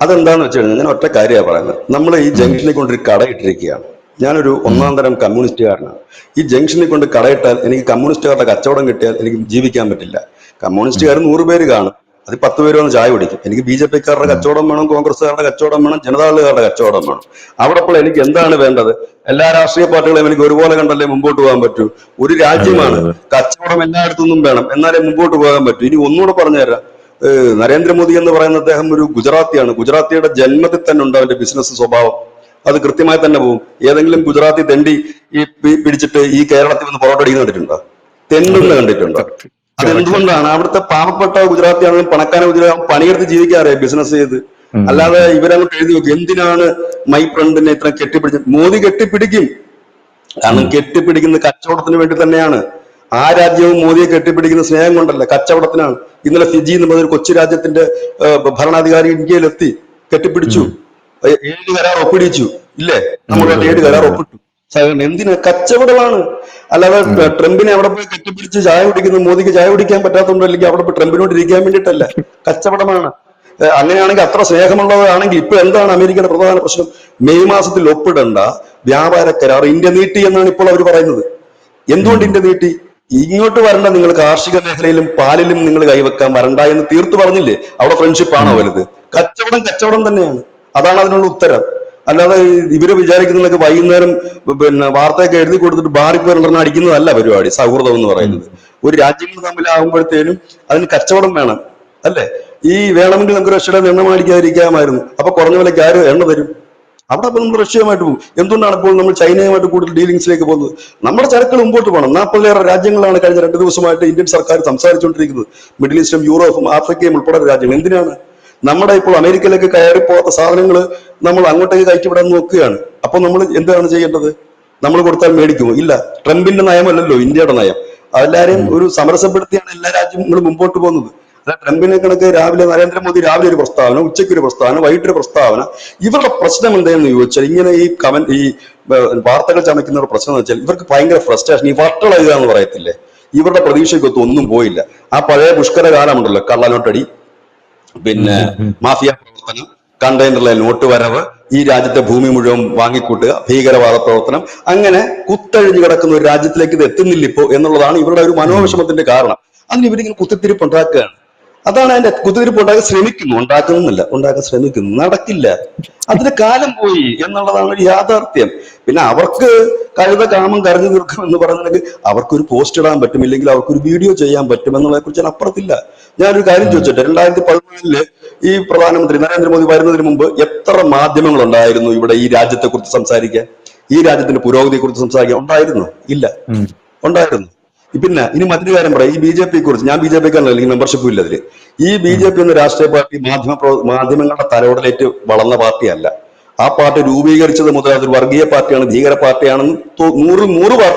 അതെന്താന്ന് വെച്ച് കഴിഞ്ഞാൽ ഞാൻ ഒറ്റ കാര്യമാണ് പറയുന്നത്. നമ്മൾ ഈ ജംഗ്ഷനിൽ കൊണ്ടൊരു കട ഇട്ടിരിക്കുകയാണ്. ഞാനൊരു 1ാം തരം കമ്മ്യൂണിസ്റ്റുകാരനാണ്. ഈ ജംഗ്ഷനിൽ കൊണ്ട് കടയിട്ടാൽ എനിക്ക് കമ്മ്യൂണിസ്റ്റുകാരുടെ കച്ചവടം കിട്ടിയാൽ എനിക്ക് ജീവിക്കാൻ പറ്റില്ല. കമ്മ്യൂണിസ്റ്റുകാർ 100 പേര് കാണും. അത് 10 പേര് വന്ന് ചായ കുടിക്കും. എനിക്ക് BJP-ക്കാരുടെ കച്ചവടം വേണം, കോൺഗ്രസ്സുകാരുടെ കച്ചവടം വേണം, ജനതാദളുകാരുടെ കച്ചവടം വേണം. അവിടെ അപ്പോൾ എനിക്ക് എന്താണ് വേണ്ടത്? എല്ലാ രാഷ്ട്രീയ പാർട്ടികളെയും എനിക്ക് ഒരുപോലെ കണ്ടല്ലേ മുമ്പോട്ട് പോകാൻ പറ്റൂ. ഒരു അതെ രാജ്യമാണ്, അതെ കച്ചവടം എല്ലായിടത്തുനിന്നും വേണം, എന്നാലേ മുമ്പോട്ട് പോകാൻ പറ്റൂ. ഇനി ഒന്നുകൂടെ പറഞ്ഞുതരാം. നരേന്ദ്രമോദി എന്ന് പറയുന്ന അദ്ദേഹം ഒരു ഗുജറാത്തിയാണ്. ഗുജറാത്തിയുടെ ജന്മത്തിൽ തന്നെ ഉണ്ട് അവന്റെ ബിസിനസ് സ്വഭാവം. അത് കൃത്യമായി തന്നെ പോകും. ഏതെങ്കിലും ഗുജറാത്തി തെണ്ടി പിടിച്ചിട്ട് ഈ കേരളത്തിൽ വന്ന് പൊറോട്ട അടിക്കുന്ന കണ്ടിട്ടുണ്ടോ? തെണ്ടുന്ന കണ്ടിട്ടുണ്ടോ? കറക്റ്റ്. അതെന്തുകൊണ്ടാണ്? അവിടുത്തെ പാവപ്പെട്ട ഗുജറാത്തിയാണെങ്കിലും പണക്കാരെ ഗുജറാത്ത് പണിയെടുത്ത് ജീവിക്കാറേ, ബിസിനസ് ചെയ്ത്. അല്ലാതെ ഇവരങ്ങോട്ട് എഴുതി നോക്കി എന്തിനാണ് മൈ ഫ്രണ്ടിനെ ഇത്ര കെട്ടിപ്പിടിച്ചത്? മോദി കെട്ടിപ്പിടിക്കും. കാരണം കെട്ടിപ്പിടിക്കുന്ന കച്ചവടത്തിന് വേണ്ടി തന്നെയാണ്. ആ രാജ്യവും മോദിയെ കെട്ടിപ്പിടിക്കുന്ന സ്നേഹം കൊണ്ടല്ല, കച്ചവടത്തിനാണ്. ഇന്നലെ ഫിജി എന്ന് പറഞ്ഞ ഒരു കൊച്ചു രാജ്യത്തിന്റെ ഭരണാധികാരി ഇന്ത്യയിലെത്തി, കെട്ടിപ്പിടിച്ചു, 7 കരാർ ഒപ്പിടിച്ചു. ഇല്ലേ? നമ്മളായിട്ട് 7 കരാർ ഒപ്പിട്ടു. എന്തിനാ? കച്ചവടമാണ്. അല്ലാതെ ട്രംപിനെ അവിടെ പോയി കെട്ടിപ്പിടിച്ച് ചായ കുടിക്കുന്ന മോദിക്ക് ചായ കുടിക്കാൻ പറ്റാത്തതുകൊണ്ട്, അല്ലെങ്കിൽ അവിടെ പോയി ട്രംപിനോട് ഇരിക്കാൻ വേണ്ടിയിട്ടല്ല, കച്ചവടമാണ്. അങ്ങനെയാണെങ്കിൽ, അത്ര സ്നേഹമുള്ളതാണെങ്കിൽ ഇപ്പൊ എന്താണ് അമേരിക്കയുടെ പ്രധാന പ്രശ്നം? മെയ് മാസത്തിൽ ഒപ്പിടേണ്ട വ്യാപാര കരാർ ഇന്ത്യ നീട്ടി എന്നാണ് ഇപ്പോൾ അവർ പറയുന്നത്. എന്തുകൊണ്ട് ഇന്ത്യ നീട്ടി? ഇങ്ങോട്ട് വരണ്ട, നിങ്ങൾ കാർഷിക മേഖലയിലും പാലിലും നിങ്ങൾ കൈവെക്കാൻ വരണ്ട എന്ന് തീർത്തു പറഞ്ഞില്ലേ? അവിടെ ഫ്രണ്ട്ഷിപ്പ് ആണോ വലുത്? കച്ചവടം കച്ചവടം തന്നെയാണ്. അതാണ് അതിനുള്ള ഉത്തരം. അല്ലാതെ ഇവര് വിചാരിക്കുന്നതൊക്കെ വൈകുന്നേരം വാർത്തയൊക്കെ എഴുതി കൊടുത്തിട്ട് ബാറിൽ പോയി അടിക്കുന്നതല്ല പരിപാടി. സൗഹൃദം എന്ന് പറയുന്നത് ഒരു രാജ്യങ്ങൾ തമ്മിലാകുമ്പോഴത്തേനും അതിന് കച്ചവടം വേണം, അല്ലേ? ഈ വേണമെങ്കിൽ നമുക്ക് റഷ്യയുടെ എണ്ണ മേടിക്കാതിരിക്കാമായിരുന്നു. അപ്പൊ കുറഞ്ഞ വിലയ്ക്ക് ആര് എണ്ണ തരും? അവിടെ അപ്പൊ നമ്മൾ റഷ്യയുമായിട്ട് പോകും. എന്തുകൊണ്ടാണ് ഇപ്പോൾ നമ്മൾ ചൈനയുമായിട്ട് കൂടുതൽ ഡീലിംഗ്സിലേക്ക് പോകുന്നത്? നമ്മുടെ ചരക്കുകൾ മുമ്പോട്ട് പോകണം. 40 രാജ്യങ്ങളാണ് കഴിഞ്ഞ 2 ദിവസമായിട്ട് ഇന്ത്യൻ സർക്കാർ സംസാരിച്ചുകൊണ്ടിരിക്കുന്നത്. മിഡിൽ ഈസ്റ്റും യൂറോപ്പും ആഫ്രിക്കയും ഉൾപ്പെടെ രാജ്യങ്ങൾ. എന്തിനാണ്? നമ്മുടെ ഇപ്പോൾ അമേരിക്കയിലേക്ക് കയറിപ്പോകാത്ത സാധനങ്ങൾ നമ്മൾ അങ്ങോട്ടേക്ക് കയറ്റിവിടാൻ നോക്കുകയാണ്. അപ്പൊ നമ്മൾ എന്താണ് ചെയ്യേണ്ടത്? നമ്മൾ കൊടുത്താൽ മേടിക്കുമോ? ഇല്ല. ട്രംപിന്റെ നയമല്ലല്ലോ ഇന്ത്യയുടെ നയം. എല്ലാരെയും ഒരു സമരസപ്പെടുത്തിയാണ് എല്ലാ രാജ്യങ്ങളും മുമ്പോട്ട് പോകുന്നത്. അല്ല ട്രംപിനെ കണക്ക് രാവിലെ നരേന്ദ്രമോദി രാവിലെ ഒരു പ്രസ്താവന, ഉച്ചയ്ക്ക് ഒരു പ്രസ്താവന, വൈകിട്ടൊരു പ്രസ്താവന. ഇവരുടെ പ്രശ്നം എന്താണെന്ന് ചോദിച്ചാൽ, ഇങ്ങനെ ഈ വാർത്തകൾ ചമയ്ക്കുന്ന പ്രശ്നം എന്ന് വെച്ചാൽ ഇവർക്ക് ഭയങ്കര ഫ്രസ്ട്രേഷൻ. ഈ വട്ടളയുക എന്ന് പറയത്തില്ലേ, ഇവരുടെ പ്രതീക്ഷയ്ക്കൊത്തും ഒന്നും പോയില്ല. ആ പഴയ പുഷ്കര കാലമുണ്ടല്ലോ, കള്ളനോട്ടടി, പിന്നെ മാഫിയ പ്രവർത്തനം, കണ്ടെയ്നറിലെ നോട്ട് വരവ്, ഈ രാജ്യത്തെ ഭൂമി മുഴുവൻ വാങ്ങിക്കൂട്ടുക, ഭീകരവാദ പ്രവർത്തനം, അങ്ങനെ കുത്തഴിഞ്ഞു കിടക്കുന്ന ഒരു രാജ്യത്തിലേക്ക് ഇത് എത്തുന്നില്ല ഇപ്പോ എന്നുള്ളതാണ് ഇവരുടെ ഒരു മനോവിഷമത്തിന്റെ കാരണം. അതിന് ഇവരിങ്ങനെ കുത്തിത്തിരിപ്പ് ഉണ്ടാക്കുകയാണ്. അതാണ് അതിന്റെ കുത്തിരിപ്പ് ഉണ്ടാക്കാൻ ശ്രമിക്കുന്നു, ഉണ്ടാക്കുന്നില്ല, ഉണ്ടാക്കാൻ ശ്രമിക്കുന്നു, നടക്കില്ല. അതിന് കാലം പോയി എന്നുള്ളതാണ് ഒരു യാഥാർത്ഥ്യം. പിന്നെ അവർക്ക് കഴുത കാമം കരഞ്ഞു നിൽക്കും എന്ന് പറഞ്ഞിട്ടുണ്ടെങ്കിൽ അവർക്കൊരു പോസ്റ്റ് ഇടാൻ പറ്റും, ഇല്ലെങ്കിൽ അവർക്കൊരു വീഡിയോ ചെയ്യാൻ പറ്റും എന്നുള്ളതിനെ കുറിച്ച് ഞാൻ അപ്പുറത്തില്ല. ഞാനൊരു കാര്യം ചോദിച്ചോട്ടെ, 2014 ഈ പ്രധാനമന്ത്രി നരേന്ദ്രമോദി വരുന്നതിന് മുമ്പ് എത്ര മാധ്യമങ്ങൾ ഉണ്ടായിരുന്നു ഇവിടെ ഈ രാജ്യത്തെ കുറിച്ച് സംസാരിക്കാൻ, ഈ രാജ്യത്തിന്റെ പുരോഗതിയെ കുറിച്ച് സംസാരിക്കാൻ? ഉണ്ടായിരുന്നു? ഇല്ല. ഉണ്ടായിരുന്നു. പിന്നെ ഇനി മറ്റൊരു കാര്യം പറയാം, ഈ BJP കുറിച്ച്. ഞാൻ BJP-ക്കാരല്ല, അല്ലെങ്കിൽ മെമ്പർഷിപ്പും ഇല്ല അതില്. ഈ BJP എന്ന രാഷ്ട്രീയ പാർട്ടി മാധ്യമങ്ങളുടെ തലയോടലേറ്റ് വളർന്ന പാർട്ടിയല്ല. ആ പാർട്ടി രൂപീകരിച്ചത് മുതൽ അതൊരു വർഗീയ പാർട്ടിയാണ്, ഭീകര പാർട്ടിയാണെന്ന് 100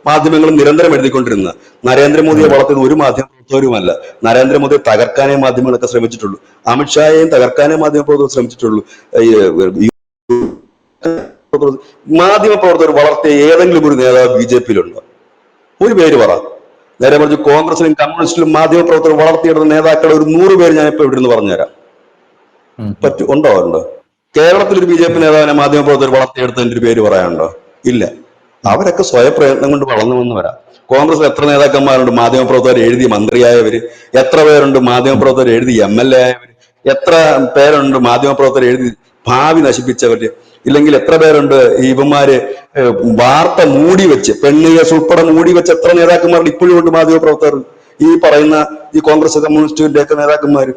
മാധ്യമങ്ങളും നിരന്തരം എഴുതിക്കൊണ്ടിരുന്ന നരേന്ദ്രമോദിയെ വളർത്തിയത് ഒരു മാധ്യമപ്രവർത്തകരുമല്ല. നരേന്ദ്രമോദിയെ തകർക്കാനേ മാധ്യമങ്ങളൊക്കെ ശ്രമിച്ചിട്ടുള്ളൂ. അമിത്ഷായെയും തകർക്കാനേ മാധ്യമപ്രവർത്തകർ ശ്രമിച്ചിട്ടുള്ളൂ. മാധ്യമപ്രവർത്തകർ വളർത്തിയ ഏതെങ്കിലും ഒരു നേതാവ് BJP-യിലുണ്ടോ? ഒരു പേര് പറ. നേരെ മറിച്ച് കോൺഗ്രസിലും കമ്മ്യൂണിസ്റ്റിലും മാധ്യമപ്രവർത്തകർ വളർത്തിയെടുത്ത നേതാക്കളെ ഒരു 100 പേര് ഞാനിപ്പോ ഇവിടെ നിന്ന് പറഞ്ഞുതരാം. ഉണ്ടോ? കേരളത്തിൽ ഒരു BJP നേതാവിനെ മാധ്യമപ്രവർത്തകർ വളർത്തിയെടുത്തതിന്റെ ഒരു പേര് പറയാനുണ്ടോ? ഇല്ല. അവരൊക്കെ സ്വയപ്രയത്നം കൊണ്ട് വളർന്നു വന്നവരാ. കോൺഗ്രസിൽ എത്ര നേതാക്കന്മാരുണ്ട് മാധ്യമപ്രവർത്തകർ എഴുതി മന്ത്രിയായവര്? എത്ര പേരുണ്ട് മാധ്യമപ്രവർത്തകർ എഴുതി MLA ആയവര്? എത്ര പേരുണ്ട് മാധ്യമപ്രവർത്തകർ എഴുതി ഭാവി നശിപ്പിച്ചവര്? ഇല്ലെങ്കിൽ എത്ര പേരുണ്ട് ഇവന്മാര് വാർത്ത മൂടി വെച്ച്, പെണ്ണിയേഴ്സ് ഉൾപ്പെടെ മൂടി വെച്ച് എത്ര നേതാക്കന്മാരുണ്ട് ഇപ്പോഴും ഉണ്ട് മാധ്യമപ്രവർത്തകർ, ഈ പറയുന്ന ഈ കോൺഗ്രസ് കമ്മ്യൂണിസ്റ്റിന്റെ ഒക്കെ നേതാക്കന്മാര്?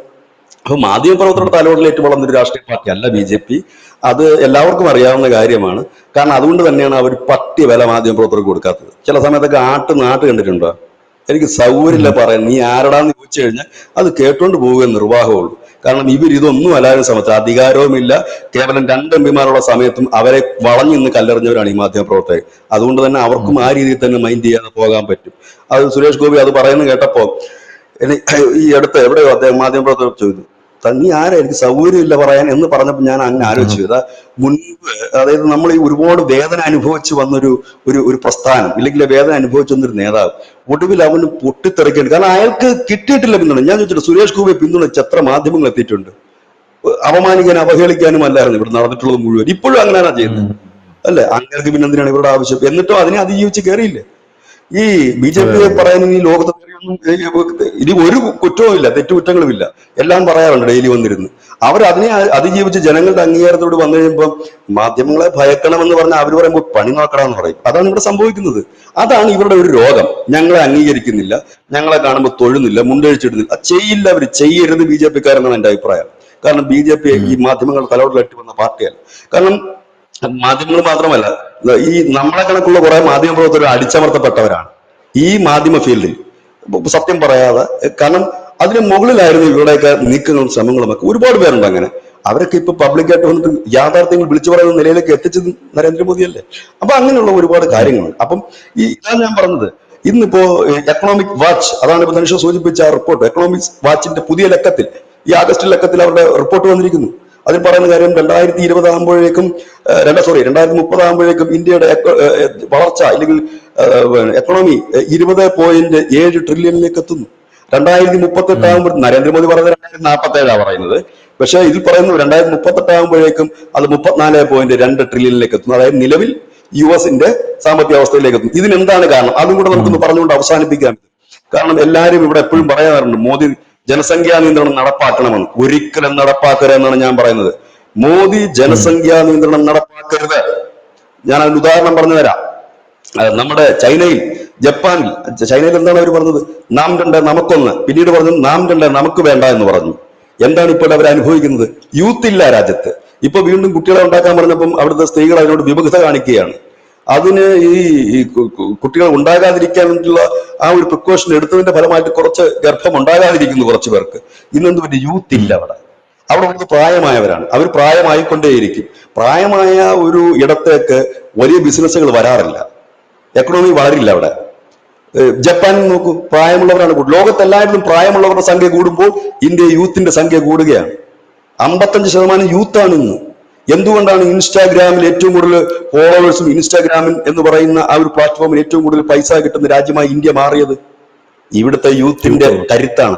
അപ്പൊ മാധ്യമപ്രവർത്തകരുടെ തലവടിലേറ്റ് വളർന്നൊരു രാഷ്ട്രീയ പാർട്ടി അല്ല BJP. അത് എല്ലാവർക്കും അറിയാവുന്ന കാര്യമാണ്. കാരണം അതുകൊണ്ട് തന്നെയാണ് അവർ പട്ടിയ വില മാധ്യമപ്രവർത്തകർക്ക് കൊടുക്കാത്തത്. ചില സമയത്തൊക്കെ നാട്ട് കണ്ടിട്ടുണ്ടോ? എനിക്ക് സൗകര്യമില്ല പറയാൻ, നീ ആരടാന്ന് ചോദിച്ചു കഴിഞ്ഞാൽ അത് കേട്ടോണ്ട് പോവുക നിർവാഹമുള്ളൂ. കാരണം ഇതൊന്നും അല്ലാത്ത സമയത്ത് അധികാരവുമില്ല, കേവലം 2 MP-മാരുള്ള സമയത്തും അവരെ വളഞ്ഞു നിന്ന് കല്ലെറിഞ്ഞവരാണ് ഈ മാധ്യമപ്രവർത്തകർ. അതുകൊണ്ട് തന്നെ അവർക്കും ആ രീതിയിൽ തന്നെ മൈൻഡ് ചെയ്യാതെ പോകാൻ പറ്റും. അത് സുരേഷ് ഗോപി അത് പറയുന്നത് കേട്ടപ്പോ ഈ അടുത്ത് എവിടെയോ അദ്ദേഹം മാധ്യമപ്രവർത്തകർ ചോദിച്ചു, നീ ആരാ എനിക്ക് സൗകര്യമില്ല പറയാൻ എന്ന് പറഞ്ഞപ്പോൾ ഞാൻ അങ്ങനെ ആലോചിച്ചു. മുൻപ് അതായത് നമ്മൾ ഈ ഒരുപാട് വേദന അനുഭവിച്ച് വന്നൊരു ഒരു പ്രസ്ഥാനം, ഇല്ലെങ്കിൽ വേദന അനുഭവിച്ചു വന്നൊരു നേതാവ് ഒടുവിൽ അവന് പൊട്ടിത്തെറിക്കേണ്ടി, കാരണം അയാൾക്ക് കിട്ടിയിട്ടില്ല പിന്തുണ. ഞാൻ ചോദിച്ചിട്ട് സുരേഷ് ഗോപിയെ പിന്തുണച്ച് എത്ര മാധ്യമങ്ങൾ എത്തിയിട്ടുണ്ട്? അപമാനിക്കാനും അവഹേളിക്കാനും അല്ലായിരുന്നു ഇവിടെ നടന്നിട്ടുള്ളത് മുഴുവൻ. ഇപ്പോഴും അങ്ങനെയാണ് ചെയ്യുന്നത്, അല്ലെ? അങ്ങനെ പിന്നെ എന്തിനാണ് ഇവരുടെ ആവശ്യം? എന്നിട്ടും അതിനെ അതിജീവിച്ച് കയറിയില്ലേ? ഈ ബി ജെ അതെ പിയെ അതെ പറയാനും ഈ ലോകത്ത് ഇനി ഒരു കുറ്റവുമില്ല, തെറ്റുകുറ്റങ്ങളുമില്ല, എല്ലാം പറയാറുണ്ട് ഡെയിലി വന്നിരുന്ന്. അവർ അതിനെ അതിജീവിച്ച് ജനങ്ങളുടെ അംഗീകാരത്തോട് വന്നു കഴിയുമ്പോൾ മാധ്യമങ്ങളെ ഭയക്കണമെന്ന് പറഞ്ഞാൽ അവർ പറയുമ്പോൾ പണി നോക്കണമെന്ന് പറയും. അതാണ് ഇവിടെ സംഭവിക്കുന്നത്. അതാണ് ഇവരുടെ ഒരു രോഗം. ഞങ്ങളെ അംഗീകരിക്കുന്നില്ല, ഞങ്ങളെ കാണുമ്പോൾ തൊഴുന്നില്ല, മുണ്ടഴിച്ചിടുന്നില്ല. ചെയ്യില്ല, അവർ ചെയ്യരുത് ബി ജെ പിക്കാരെന്നാണ് എന്റെ അഭിപ്രായം. കാരണം ബി ജെ പി ഉം. ഈ മാധ്യമങ്ങൾ തലോടിലെട്ടി വന്ന പാർട്ടിയല്ല. കാരണം മാധ്യമങ്ങൾ മാത്രമല്ല, ഈ നമ്മളെ കണക്കുള്ള കുറെ മാധ്യമ പ്രവർത്തകർ അടിച്ചമർത്തപ്പെട്ടവരാണ് ഈ മാധ്യമ ഫീൽഡിൽ, സത്യം പറയാതെ. കാരണം അതിന് മുകളിലായിരുന്നു ഇവരുടെയൊക്കെ നീക്കങ്ങളും ശ്രമങ്ങളും ഒക്കെ. ഒരുപാട് പേരുണ്ട് അങ്ങനെ. അവരൊക്കെ ഇപ്പൊ പബ്ലിക്കായിട്ട് വന്നിട്ട് യാഥാർത്ഥ്യങ്ങൾ വിളിച്ചു പറയുന്ന നിലയിലേക്ക് എത്തിച്ചത് നരേന്ദ്രമോദിയല്ലേ. അപ്പൊ അങ്ങനെയുള്ള ഒരുപാട് ഉം. കാര്യങ്ങളുണ്ട്. അപ്പം ഇതാണ് ഞാൻ പറഞ്ഞത്. ഇന്നിപ്പോ എക്കണോമിക് വാച്ച്, അതാണ് ഇപ്പൊ ധനുഷ സൂചിപ്പിച്ച ആ റിപ്പോർട്ട്, എക്കണോമിക് വാച്ചിന്റെ പുതിയ ലക്കത്തിൽ, ഈ ആഗസ്റ്റ് ലക്കത്തിൽ അവരുടെ റിപ്പോർട്ട് വന്നിരിക്കുന്നു. അതിൽ പറയുന്ന കാര്യം 2020 ആകുമ്പോഴേക്കും 2030 ആകുമ്പോഴേക്കും ഇന്ത്യയുടെ വളർച്ച അല്ലെങ്കിൽ എക്കണോമി 20.7 ട്രില്യണിലേക്ക് എത്തുന്നു. 2038 ഉം. ആകുമ്പോൾ, നരേന്ദ്രമോദി പറയുന്നത് 2047 പറയുന്നത്, പക്ഷെ ഇതിൽ പറയുന്നു 2038 ആകുമ്പോഴേക്കും അത് 34.2 ട്രില്യണിലേക്ക് എത്തുന്നു. അതായത് നിലവിൽ യുഎസിന്റെ സാമ്പത്തിക അവസ്ഥയിലേക്ക് എത്തുന്നു. ഇതിനെന്താണ് കാരണം? അതും കൂടെ ഉം. നമുക്കൊന്ന് പറഞ്ഞുകൊണ്ട് അവസാനിപ്പിക്കാം. കാരണം എല്ലാവരും ഇവിടെ എപ്പോഴും പറയാറുണ്ട് മോദി ജനസംഖ്യാ നിയന്ത്രണം നടപ്പാക്കണമെന്ന്. ഒരിക്കലും നടപ്പാക്കരുത് എന്നാണ് ഞാൻ പറയുന്നത്. മോദി ഉം. ജനസംഖ്യാ നിയന്ത്രണം നടപ്പാക്കരുത്. ഞാൻ അതിന് ഉദാഹരണം പറഞ്ഞു തരാം. നമ്മുടെ ചൈനയിൽ, ജപ്പാനിൽ, ചൈനയിൽ എന്താണ് അവർ പറഞ്ഞത്? നാം രണ്ട് നമുക്കൊന്ന്. പിന്നീട് പറഞ്ഞു നാം രണ്ട് നമുക്ക് വേണ്ട എന്ന് പറഞ്ഞു. എന്താണ് ഇപ്പോൾ അവർ അനുഭവിക്കുന്നത്? യൂത്ത് ഇല്ല രാജ്യത്ത്. ഇപ്പൊ വീണ്ടും കുട്ടികളെ ഉണ്ടാക്കാൻ പറഞ്ഞപ്പം അവിടുത്തെ സ്ത്രീകൾ അതിനോട് വിമുഖത കാണിക്കുകയാണ്. അതിന് ഈ കുട്ടികൾ ഉണ്ടാകാതിരിക്കാനുള്ള ആ ഒരു പ്രിക്കോഷൻ എടുത്തതിന്റെ ഫലമായിട്ട് കുറച്ച് ഗർഭം ഉണ്ടാകാതിരിക്കുന്നു കുറച്ചു പേർക്ക്. ഇന്നെന്ത് പറ്റി? യൂത്ത് ഇല്ല അവിടെ. അവിടെ ഉള്ളത് പ്രായമായവരാണ്. അവർ പ്രായമായിക്കൊണ്ടേയിരിക്കും. പ്രായമായ ഒരു ഇടത്തേക്ക് വലിയ ബിസിനസ്സുകൾ വരാറില്ല, എക്കണോമി വളരില്ല അവിടെ. ജപ്പാനിൽ നോക്കൂ, പ്രായമുള്ളവരാണ് കൂടുതൽ. ലോകത്തെല്ലായിടത്തും പ്രായമുള്ളവരുടെ സംഖ്യ കൂടുമ്പോൾ ഇന്ത്യ യൂത്തിന്റെ സംഖ്യ കൂടുകയാണ്. 55% യൂത്താണ് ഇന്ന്. എന്തുകൊണ്ടാണ് ഇൻസ്റ്റാഗ്രാമിൽ ഏറ്റവും കൂടുതൽ ഫോളോവേഴ്സും ഇൻസ്റ്റാഗ്രാമിൽ എന്ന് പറയുന്ന ആ ഒരു പ്ലാറ്റ്ഫോമിൽ ഏറ്റവും കൂടുതൽ പൈസ കിട്ടുന്ന രാജ്യമായി ഇന്ത്യ മാറിയത്? ഇവിടുത്തെ യൂത്തിന്റെ യൂത്ത്. കരുത്താണ്.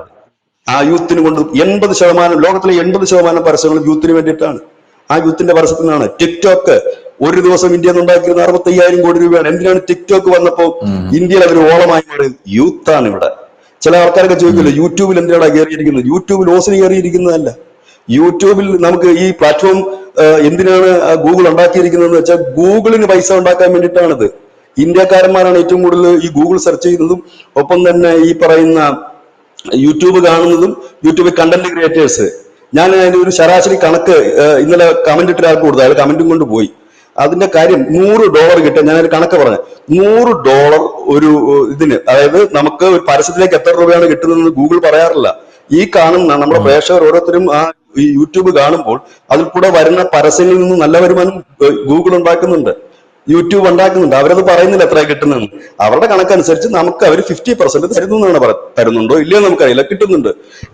ആ യൂത്തിന് കൊണ്ട് 80%, ലോകത്തിലെ 80% പരസ്യങ്ങൾ യൂത്തിന് വേണ്ടിയിട്ടാണ്. ആ യൂത്തിന്റെ പരസ്യത്തിൽ നിന്നാണ്. ടിക്ടോക്ക് ഒരു ദിവസം ഇന്ത്യ ഉണ്ടാക്കിയിരുന്ന 65,000 കോടി രൂപയാണ്. എന്തിനാണ് ടിക്ടോക്ക് വന്നപ്പോ ഉം. ഇന്ത്യയിൽ അവർ ഓളമായി മാറിയത്? യൂത്താണ് ഇവിടെ. ചില ആൾക്കാരൊക്കെ ചോദിക്കില്ല, യൂട്യൂബിൽ എന്തിനാണ് കയറിയിരിക്കുന്നത്? യൂട്യൂബിൽ ഓസിന് കയറിയിരിക്കുന്നതല്ല. യൂട്യൂബിൽ നമുക്ക് ഈ പ്ലാറ്റ്ഫോം എന്തിനാണ് ഗൂഗിൾ ഉണ്ടാക്കിയിരിക്കുന്നതെന്ന് വെച്ചാൽ ഗൂഗിളിന് പൈസ ഉണ്ടാക്കാൻ വേണ്ടിയിട്ടാണിത്. ഇന്ത്യക്കാരന്മാരാണ് ഏറ്റവും കൂടുതൽ ഈ ഗൂഗിൾ സെർച്ച് ചെയ്യുന്നതും ഒപ്പം തന്നെ ഈ പറയുന്ന യൂട്യൂബ് കാണുന്നതും, യൂട്യൂബ് കണ്ടന്റ് ക്രിയേറ്റേഴ്സ്. ഞാൻ അതിന്റെ ഒരു ശരാശരി കണക്ക് ഇന്നലെ കമന്റ് ഇട്ട ഒരാൾക്ക് കൊടുത്തു. അയാൾ കമന്റും കൊണ്ട് പോയി. അതിന്റെ കാര്യം $100 കിട്ടുക. ഞാനൊരു കണക്ക് പറഞ്ഞു. $100 ഒരു ഇതിന്, അതായത് നമുക്ക് ഒരു പരസ്യത്തിലേക്ക് എത്ര രൂപയാണ് കിട്ടുന്നതെന്ന് ഗൂഗിൾ പറയാറില്ല. ഈ കാണുന്ന നമ്മുടെ ഉം. പ്രേക്ഷകർ ഓരോരുത്തരും ആ ഈ യൂട്യൂബ് കാണുമ്പോൾ അതിൽ കൂടെ വരുന്ന പരസ്യങ്ങളിൽ നിന്ന് നല്ല വരുമാനം ഗൂഗിൾ ഉണ്ടാക്കുന്നുണ്ട്, യൂട്യൂബ് ഉണ്ടാക്കുന്നുണ്ട്. അവരത് പറയുന്നില്ല എത്ര കിട്ടുന്നതെന്ന്. അവരുടെ കണക്കനുസരിച്ച് നമുക്ക് അവർ 50% തരുന്നു എന്നാണ് തരുന്നുണ്ടോ ഇല്ലയോ നമുക്കറിയില്ല, കിട്ടുന്നുണ്ട്.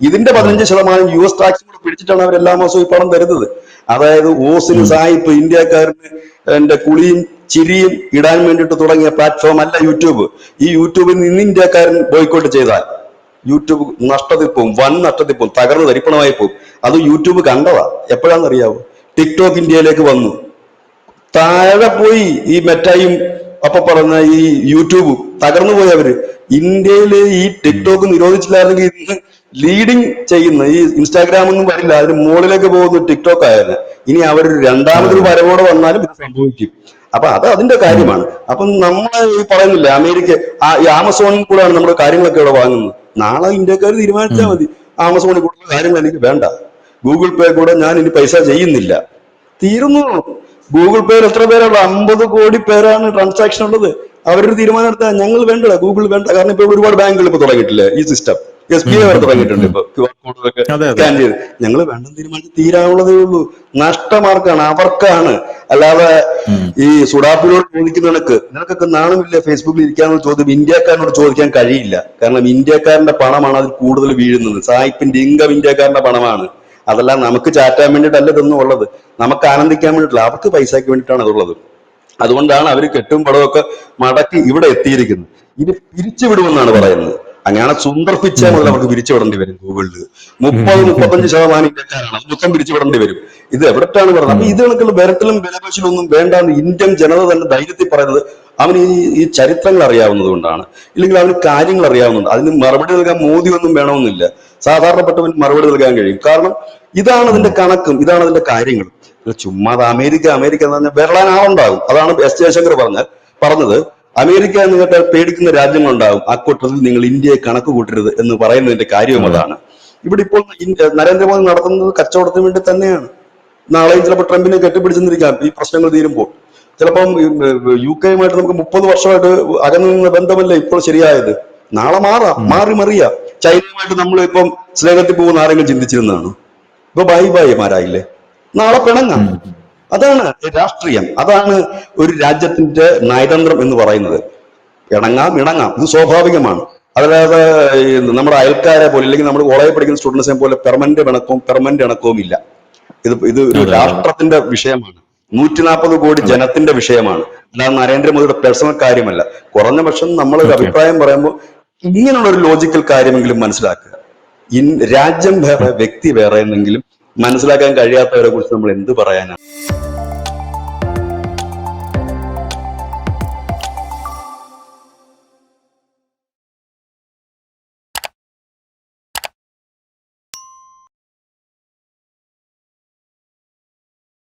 ഇതിന്റെ ഉം. 15% US ടാക്സും കൂടെ പിടിച്ചിട്ടാണ് അവർ എല്ലാ മാസവും ഈ പണം തരുന്നത്. അതായത് ഓസിന് ഉം. സായിപ്പ് ഇന്ത്യക്കാരന് എന്റെ കുളിയും ചിരിയും ഇടാൻ വേണ്ടിയിട്ട് തുടങ്ങിയ പ്ലാറ്റ്ഫോം അല്ല യൂട്യൂബ്. ഈ യൂട്യൂബിൽ നിന്ന് ഇന്ത്യക്കാരൻ ബോയ്ക്കോട്ട് ചെയ്താൽ യൂട്യൂബ് നഷ്ടത്തിൽ പോകും, വൻ നഷ്ടത്തിൽ പോകും, തകർന്ന് തരിപ്പണമായി പോകും. അത് യൂട്യൂബ് കണ്ടതാ. എപ്പോഴാണെന്നറിയാവോ? ടിക്ടോക്ക് ഇന്ത്യയിലേക്ക് വന്നു, താഴെ പോയി ഈ മെറ്റയും അപ്പൊ പറഞ്ഞ ഈ യൂട്യൂബും തകർന്നു പോയി. അവര് ഇന്ത്യയില് ഈ ഉം. ടിക്ടോക്ക് നിരോധിച്ചില്ലായിരുന്നെങ്കിൽ ഇന്ന് ലീഡിങ് ചെയ്യുന്ന ഈ ഇൻസ്റ്റാഗ്രാം ഒന്നും വരില്ല, അതിന് മുകളിലേക്ക് പോകുന്ന ടിക്ടോക്ക് ആയിരുന്നു. ഇനി അവർ അതെ രണ്ടാമതൊരു അതെ. വരവോടെ വന്നാലും ഇത് സംഭവിക്കും. അപ്പൊ അത് അതിന്റെ ഉം. കാര്യമാണ്. അപ്പം നമ്മൾ ഈ പറയുന്നില്ലേ, അമേരിക്ക ഈ ആമസോണിൽ കൂടെയാണ് നമ്മുടെ കാര്യങ്ങളൊക്കെ ഇവിടെ വാങ്ങുന്നത്. നാളെ ഇന്ത്യക്കാർ തീരുമാനിച്ചാൽ ഉം. മതി, ആമസോണിൽ കൂടുതൽ കാര്യങ്ങൾ എനിക്ക് വേണ്ട, ഗൂഗിൾ പേ കൂടെ ഞാൻ ഇനി പൈസ ചെയ്യുന്നില്ല, തീരുന്നു. ഗൂഗിൾ പേയിൽ എത്ര പേരുള്ള? 50 കോടി പേരാണ് ട്രാൻസാക്ഷൻ ഉള്ളത്. അവരൊരു തീരുമാനം എടുത്താൽ ഞങ്ങൾ വേണ്ട, ഗൂഗിൾ വേണ്ട. കാരണം ഇപ്പൊ ഒരുപാട് ബാങ്കുകൾ ഇപ്പൊ തുടങ്ങിയിട്ടില്ലേ ഈ സിസ്റ്റം, SBI ഉം. വരെ ഉം. ഉം. തുടങ്ങിയിട്ടുണ്ട്. ഉം. ഇപ്പൊ QR കോഡൊക്കെ അതെ അതെ. സ്കാൻ ചെയ്ത് ഞങ്ങൾ വേണ്ടെന്ന് തീരുമാനിച്ച് തീരാനുള്ളതേ ഉള്ളൂ. നഷ്ടമാർക്കാണ്, അവർക്കാണ്. അല്ലാതെ ഉം. ഈ സുഡാപ്പിനോട് ചോദിക്കുന്ന നിനക്കൊക്കെ നാണമില്ല ഫേസ്ബുക്കിൽ ഇരിക്കാനുള്ള ചോദ്യം ഇന്ത്യക്കാരനോട് ചോദിക്കാൻ കഴിയില്ല. കാരണം ഇന്ത്യക്കാരന്റെ പണമാണ് അതിൽ കൂടുതൽ വീഴുന്നത്. സായിപ്പിന്റെ ഇൻകം ഇന്ത്യക്കാരന്റെ പണമാണ്. അതെല്ലാം നമുക്ക് ചാറ്റാൻ വേണ്ടിയിട്ടല്ല ഇതൊന്നും ഉള്ളത്, നമുക്ക് ആനന്ദിക്കാൻ വേണ്ടിയിട്ടില്ല, അവർക്ക് പൈസയ്ക്ക് വേണ്ടിയിട്ടാണ് അതുള്ളത്. അതുകൊണ്ടാണ് അവർ കെട്ടും പടമൊക്കെ മടക്കി ഇവിടെ എത്തിയിരിക്കുന്നത്. ഇത് പിരിച്ചുവിടുമെന്നാണ് പറയുന്നത്. അങ്ങനെ സുന്ദർ പിച്ചെ ഉം. മുതൽ ഉം. അവർക്ക് പിരിച്ചുവിടേണ്ടി വരും ഗൂഗിളിൽ. ഉം. 30-35% ഇന്ത്യക്കാരാണ്, അത് മൊത്തം പിരിച്ചുവിടേണ്ടി വരും. ഇത് എവിടത്താണ് പറയുന്നത്? അപ്പൊ ഉം. ഇത് കണക്കുള്ള വിരട്ടിലും വിലപേശലും ഒന്നും വേണ്ടാന്ന് ഇന്ത്യൻ ജനത തന്നെ ധൈര്യത്തിൽ പറയുന്നത് അവന് ഈ ചരിത്രങ്ങൾ അറിയാവുന്നത് കൊണ്ടാണ്, ഇല്ലെങ്കിൽ അവന് കാര്യങ്ങൾ അറിയാവുന്നുണ്ട്. അതിന് മറുപടി നൽകാൻ മോദി ഒന്നും വേണമെന്നില്ല, സാധാരണപ്പെട്ടവൻ മറുപടി നൽകാൻ കഴിയും. കാരണം ഇതാണ് അതിന്റെ കണക്കും, ഇതാണ് അതിന്റെ കാര്യങ്ങളും. ചുമ്മാ അമേരിക്ക അമേരിക്ക എന്ന് പറഞ്ഞാൽ വരളാൻ ആളുണ്ടാകും. അതാണ് എസ് ജയശങ്കർ പറഞ്ഞത്. അമേരിക്ക എന്ന് കേട്ടാൽ പേടിക്കുന്ന രാജ്യങ്ങളുണ്ടാകും, അക്കൂട്ടത്തിൽ നിങ്ങൾ ഇന്ത്യയെ കണക്ക് കൂട്ടരുത് എന്ന് പറയുന്നതിന്റെ കാര്യവും അതാണ്. ഇവിടെ ഇപ്പോൾ നരേന്ദ്രമോദി നടത്തുന്നത് കച്ചവടത്തിന് വേണ്ടി തന്നെയാണ്. നാളെയും ചിലപ്പോൾ ട്രംപിനെ കെട്ടിപ്പിടിച്ചെന്നിരിക്കാം ഈ പ്രശ്നങ്ങൾ തീരുമ്പോൾ. ചിലപ്പം UK-യുമായിട്ട് നമുക്ക് 30 വർഷമായിട്ട് അകന്നു നിന്ന ബന്ധമല്ലേ ഇപ്പോൾ ശരിയായത്. നാളെ മാറി മറിയാം. ചൈനയുമായിട്ട് നമ്മൾ ഇപ്പം സ്നേഹത്തിൽ പോകുന്ന ആരെങ്കിലും ചിന്തിച്ചിരുന്നതാണ്? ഇപ്പൊ ബൈമാരായില്ലേ, നാളെ പിണങ്ങാം. അതാണ് രാഷ്ട്രീയം, അതാണ് ഒരു രാജ്യത്തിന്റെ നയതന്ത്രം എന്ന് പറയുന്നത്. ഇണങ്ങാം, ഇത് സ്വാഭാവികമാണ്. അതല്ലാതെ നമ്മുടെ അയൽക്കാരെ പോലെ, അല്ലെങ്കിൽ നമ്മൾ കോളേജിൽ പഠിക്കുന്ന സ്റ്റുഡൻസിനെ പോലെ പെർമനന്റ് ഇണക്കവും ഇല്ല. ഇത് ഒരു രാഷ്ട്രത്തിന്റെ വിഷയമാണ്, 140 കോടി ജനത്തിന്റെ വിഷയമാണ്, അല്ലാതെ നരേന്ദ്രമോദിയുടെ പേഴ്സണൽ കാര്യമല്ല. കുറഞ്ഞ പക്ഷം നമ്മളൊരു അഭിപ്രായം പറയുമ്പോൾ ഇങ്ങനെയുള്ള ഒരു ലോജിക്കൽ കാര്യമെങ്കിലും മനസ്സിലാക്കുക. രാജ്യം വേറെ വ്യക്തി വേറെ എന്നെങ്കിലും മനസ്സിലാക്കാൻ കഴിയാത്തവരെ കുറിച്ച് നമ്മൾ എന്ത് പറയാനാണ്?